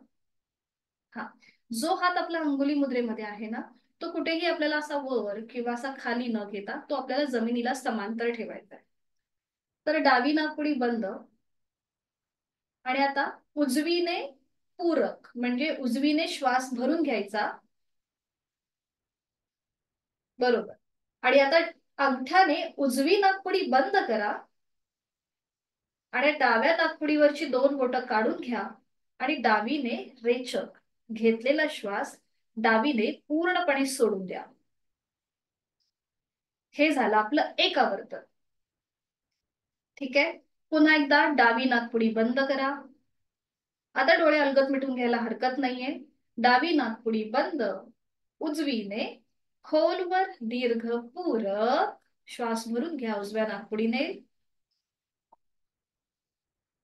हा, जो हात आपला अंगुली मुद्रेमध्ये आहे ना, तो कुठेही आपल्याला असा वर किंवा असा खाली न घेता तो आपल्याला जमिनीला समांतर ठेवायचा आहे. तर डावी नाकपुडी बंद आणि आता उजवीने पूरक म्हणजे उजवीने श्वास भरून घ्यायचा. बरोबर. आणि आता अंगठ्याने उजवी नाकपुडी बंद करा आणि डाव्या नाकपुडीवरची दोन बोटं काढून घ्या आणि डावीने रेचक घेतलेला श्वास डावीने पूर्णपणे सोडून द्या. हे झालं आपलं एक आवर्तन. ठीक आहे, पुन्हा एकदा डावी नाकपुडी बंद करा. आता डोळे अलगद मिटून घ्यायला हरकत नाहीये. डावी नाकपुडी बंद, उजवीने खोलवर दीर्घ पूरक श्वास भरून घ्या उजव्या नाकपुडीने.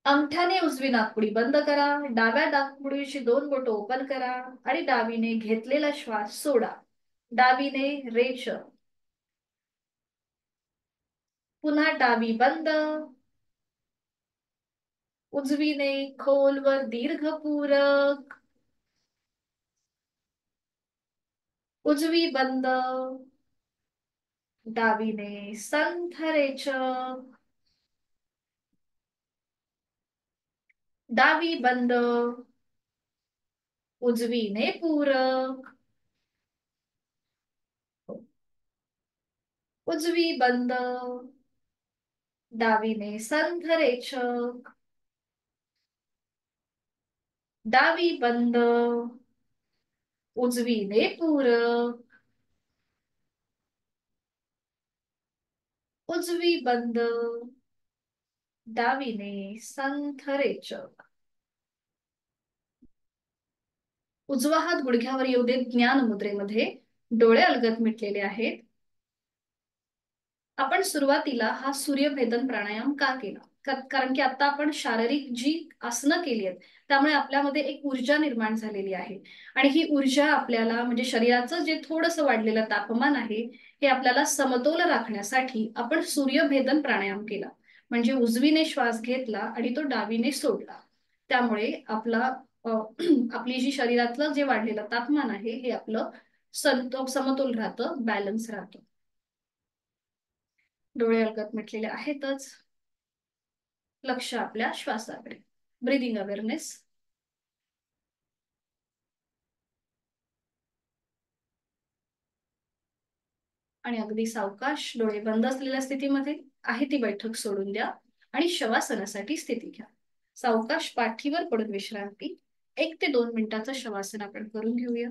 अंगठ्याने उजवी नाकपुडी बंद करा, डाव्या नाकपुडीची दोन बोटं ओपन करा आणि डावीने घेतलेला श्वास सोडा. डावीने रेच, पुन्हा डावी बंद, उजवीने खोलवर दीर्घ पूरक, उजवी बंद, डावीने संथ रेचक, डावी बंद, उजवीने पूरक, उजवी बंद, डावीने संथ रेचक, डावी बंद, उजवीने पूरक, उजवी बंद, डावीने संथ रेचक. उजवा हात गुडघ्यावर येऊ देत ज्ञान मुद्रेमध्ये. डोळे अलगद मिटलेले आहेत. आपण सुरुवातीला हा सूर्यभेदन प्राणायाम का केला? कारण की आता आपण शारीरिक जी आसनं केली आहेत त्यामुळे आपल्यामध्ये एक ऊर्जा निर्माण झालेली आहे आणि ही ऊर्जा आपल्याला म्हणजे शरीराचं जे थोडंसं वाढलेलं तापमान आहे हे आपल्याला समतोल राखण्यासाठी आपण सूर्यभेदन प्राणायाम केला. म्हणजे उजवीने श्वास घेतला आणि तो डावीने सोडला. त्यामुळे आपला आपली जी शरीरातलं जे वाढलेलं तापमान आहे हे आपलं समतोल राहतं, बॅलन्स राहतं. डोळे अलगद मिटलेले आहेतच. लक्ष आपल्या श्वासाकडे, ब्रीदिंग अवेअरनेस. आणि अगदी सावकाश डोळे बंद असलेल्या स्थितीमध्ये आहे ती बैठक सोडून द्या आणि शवासनासाठी स्थिती घ्या. सावकाश पाठीवर पडून विश्रांती. 1 ते 2 मिनिटाचं शवासन आपण करून घेऊया.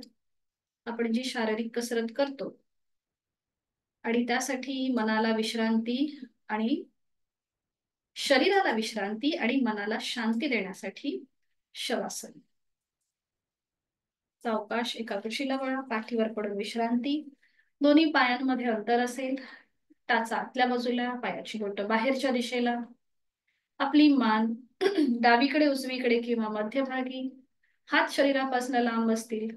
आपण जी शारीरिक कसरत करतो आणि त्यासाठी मनाला विश्रांती आणि शरीराला विश्रांती आणि मनाला शांती देण्यासाठी शवासन. सावकाश एका कुशीला वळा, पाठीवर पडून विश्रांती. दोन्ही पायांमध्ये अंतर असेल. टाचा आतल्या बाजूला, पायाची बोटं बाहेरच्या दिशेला. आपली मान डावीकडे, उजवीकडे किंवा मध्यभागी. हात शरीरापासून लांब असतील.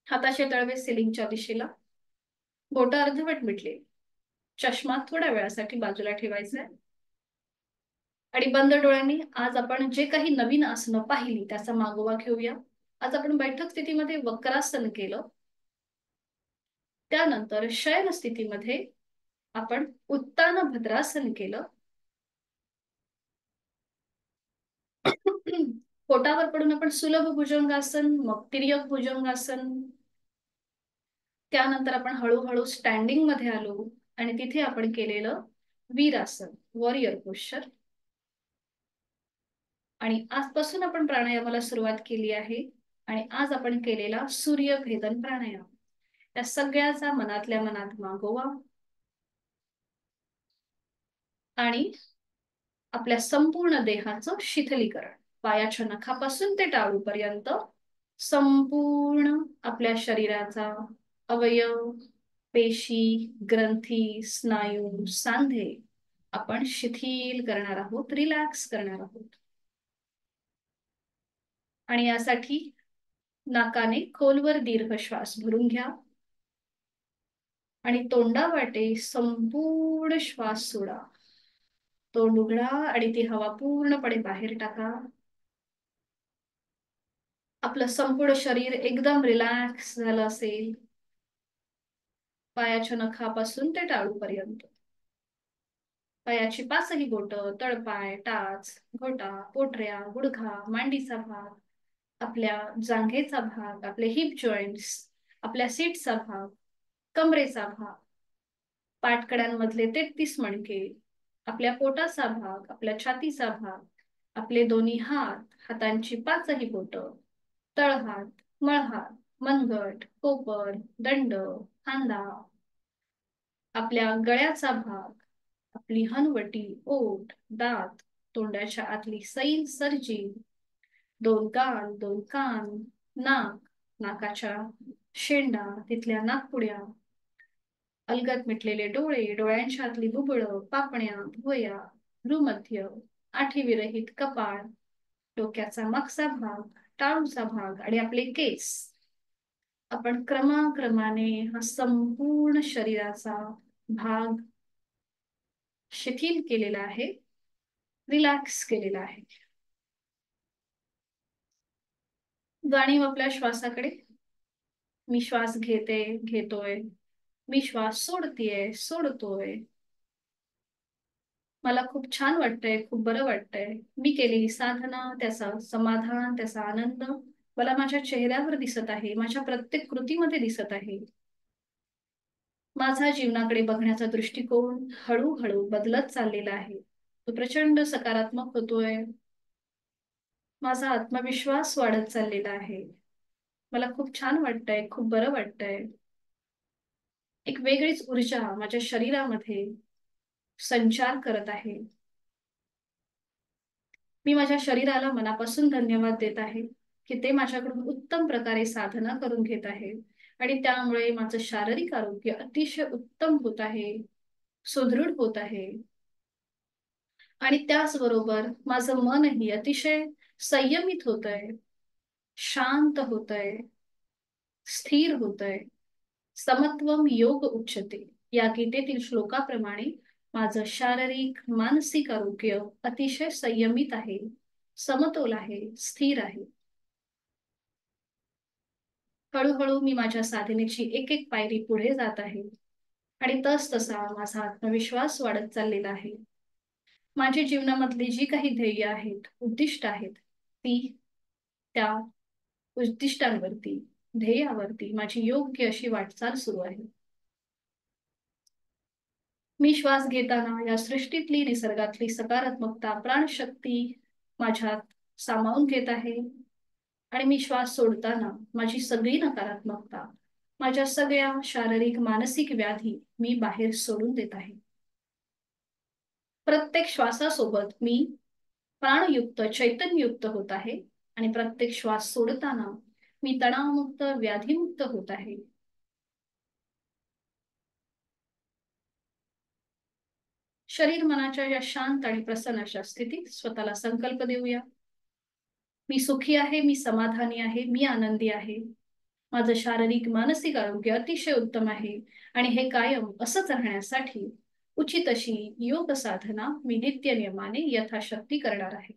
हाताचे तळवे सिलिंगच्या दिशेला. बोटं अर्धवट मिटले. चष्मा थोड्या वेळासाठी बाजूला ठेवायचा आहे. आणि बंद डोळ्यांनी आज आपण जे काही नवीन आसनं पाहिली त्याचा मागोवा घेऊया. आज आपण बैठक स्थितीमध्ये वक्रासन केलं. त्यानंतर शयन स्थितीमध्ये आपण उत्तान भद्रासन केलं. पोटावर पडून आपण सुलभ भुजंगासन, मग तिर्यक भुजंगासन. त्यानंतर आपण हळूहळू स्टँडिंग मध्ये आलो आणि तिथे आपण केलेलं वीरासन, वॉरियर पोश्चर. आणि आजपासून आपण प्राणायामाला सुरुवात केली आहे आणि आज आपण केलेला सूर्यभेदन प्राणायाम. या सगळ्याचा मनातल्या मनात मागोवा आणि आपल्या संपूर्ण देहाचं शिथिलीकरण. पायाच्या नखापासून ते टाळूपर्यंत संपूर्ण आपल्या शरीराचा अवयव, पेशी, ग्रंथी, स्नायू, सांधे आपण शिथिल करणार आहोत, रिलॅक्स करणार आहोत. आणि यासाठी नाकाने खोलवर दीर्घ श्वास भरून घ्या आणि तोंडावाटे संपूर्ण श्वास सोडा. तोंड उघडा आणि ती हवा पूर्णपणे बाहेर टाका. आपलं संपूर्ण शरीर एकदम रिलॅक्स झालं असेल. पायाच्या नखापासून ते टाळूपर्यंत. पायाची 5ही बोटं, तळपाय, टाच, घोटा, पोटऱ्या, गुडघा, मांडीचा भाग, आपल्या जांघेचा भाग, आपले हिप जॉईंट्स, आपल्या सीटचा भाग, कमरेचा भाग, पाठकड्यांमधले 33 मणके, आपल्या पोटाचा भाग, आपल्या छातीचा भाग, आपले दोन्ही हात, हातांची 5ही बोटं, तळहात, मळहात, मनगट, कोपर, दंड, खांदा, आपल्या गळ्याचा भाग, आपली हनवटी, ओठ, दात, तोंडाच्या आतली सैल सर्जी, 2 गाल, 2 कान, नाक, नाकाच्या शेंडा, तिथल्या नाकपुड्या, अलगद मिटलेले डोळे, डोळ्यांच्या आतली बुबुळं, पापण्या, भुवया, भ्रूमध्य, आठीविरहित कपाळ, डोक्याचा मागचा भाग, टाळूचा भाग आणि आपले केस. आपण क्रमाक्रमाने हा संपूर्ण शरीराचा भाग शिथिल केलेला आहे, रिलॅक्स केलेला आहे. जाणीव आपल्या श्वासाकडे. मी श्वास घेते, घेतोय. मी श्वास सोडतीये, सोडतोय. मला खूप छान वाटतंय, खूप बरं वाटतंय. मी केलेली साधना, त्याचा समाधान, त्याचा आनंद मला माझ्या चेहऱ्यावर दिसत आहे, माझ्या प्रत्येक कृतीमध्ये दिसत आहे. माझा जीवनाकडे बघण्याचा दृष्टिकोन हळूहळू बदलत चाललेला आहे. तो प्रचंड सकारात्मक होतोय. माझा आत्मविश्वास वाढत चाललेला आहे. मला खूप छान वाटतंय, खूप बरं वाटतंय. एक वेगळीच ऊर्जा माझ्या शरीरामध्ये संचार करत आहे. मी माझ्या शरीराला मनापासून धन्यवाद देत आहे की ते माझ्याकडून उत्तम प्रकारे साधना करून घेत आहे आणि त्यामुळे माझं शारीरिक आरोग्य अतिशय उत्तम होत आहे, सुदृढ होत आहे. आणि त्याचबरोबर माझं मनही अतिशय संयमित होतंय, शांत होतंय, स्थिर होतंय. समत्वम योग उच्चते या गीतेतील श्लोकाप्रमाणे माझं शारीरिक, मानसिक आरोग्य अतिशय संयमित आहे, समतोल आहे, स्थिर आहे. हळूहळू मी माझ्या साधनेची एक एक पायरी पुढे जात आहे आणि तसा माझा आत्मविश्वास वाढत चाललेला आहे. माझ्या जीवनामधली जी काही ध्येय आहेत, उद्दिष्ट आहेत, ती त्या उद्दिष्टांवरती, ध्येयावरती माझी योग्य अशी वाटचाल सुरू आहे. मी श्वास घेताना या सृष्टीतली निसर्गातली सकारात्मकता प्राणशक्ती माझ्यात सामावून घेत आहे. आणि मी श्वास सोडताना माझी सगळी नकारात्मकता, माझ्या सगळ्या शारीरिक मानसिक व्याधी मी बाहेर सोडून देत आहे. प्रत्येक श्वासासोबत मी प्राणयुक्त चैतन्ययुक्त होत आहे आणि प्रत्येक श्वास सोडताना मी तणावमुक्त व्याधीमुक्त होत आहे. शरीर मनाच्या या शांत आणि प्रसन्न अशा स्थितीत स्वतःला संकल्प देऊया. मी सुखी आहे, मी समाधानी आहे, मी आनंदी आहे. माझं शारीरिक मानसिक आरोग्य अतिशय उत्तम आहे आणि हे कायम असंच राहण्यासाठी उचित अशी योग साधना मी नित्य नियमाने यथाशक्ती करणार आहे.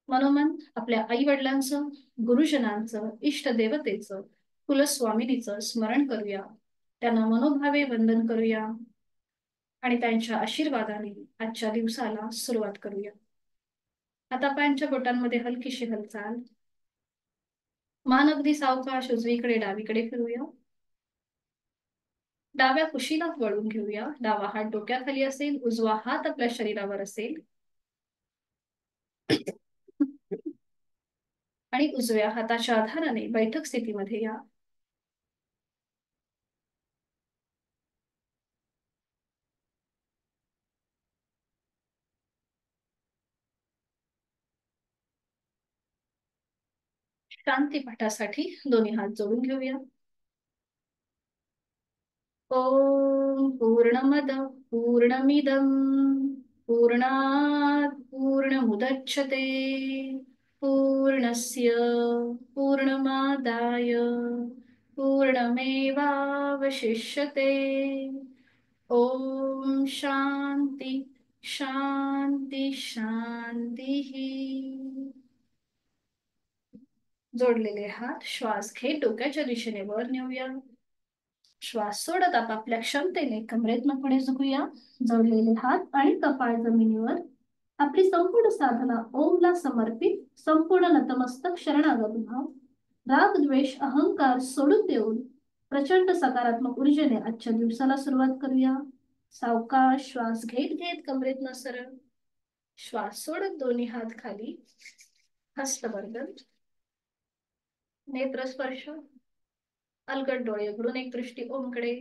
मनोमन आपल्या आई वडिलांचं, गुरुजनांचं, इष्ट देवतेचं, कुलस्वामिनीचं स्मरण करूया. त्यांना मनोभावे वंदन करूया आणि त्यांच्या आशीर्वादाने आजच्या दिवसाला सुरुवात करूया. आता पायांच्या बोटांमध्ये हलकीशी हालचाल. मान अगदी सावकाश उजवीकडे डावीकडे फिरूया. डाव्या कुशीला वळून घेऊया. डावा हात डोक्याखाली असेल, उजवा हात आपल्या शरीरावर असेल आणि उजव्या हाताच्या आधाराने बैठक स्थितीमध्ये या. शांती पाठासाठी दोन्ही हात जोडून घेऊया. ओम पूर्णमद पूर्णमिदम पूर्णात पूर्णमुदच्छते पूर्णस्य पूर्णमादाय पूर्णमेवावशिष्यते. ओम शांती शांती शांती. जोडलेले हात श्वास घेत डोक्याच्या दिशेने वर नेऊया. श्वास सोडत आपापल्या क्षमतेने कमरेतनं पुढे झुकूया. जोडलेले हात आणि कपाळ जमिनीवर. आपली संपूर्ण साधना ओमला समर्पित, संपूर्ण नतमस्तक शरणागत भाव. राग द्वेष अहंकार सोडून देऊन प्रचंड सकारात्मक ऊर्जेने आजच्या दिवसाला सुरुवात करूया. सावकाश श्वास घेत घेत कमरेतनं सरळ. श्वास सोडत दोन्ही हात खाली. हस्तवर्धन, नेत्रस्पर्श, अलगद डोळे उघडून एक दृष्टी ओमकडे.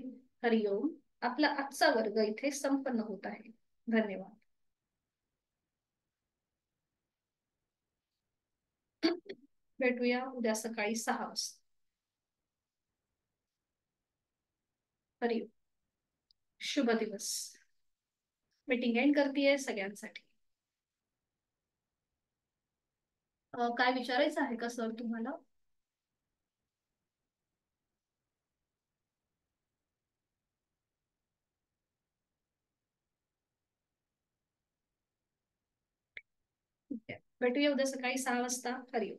हरिओम. आपला आजचा वर्ग इथे संपन्न होत आहे. धन्यवाद. भेटूया उद्या सकाळी 6 वाजता. हरिओम. शुभ दिवस. मीटिंग एंड करतेय सगळ्यांसाठी. काय विचारायचं आहे का सर तुम्हाला? भेटूया उद्या सकाळी 6 वाजता. हरिओम.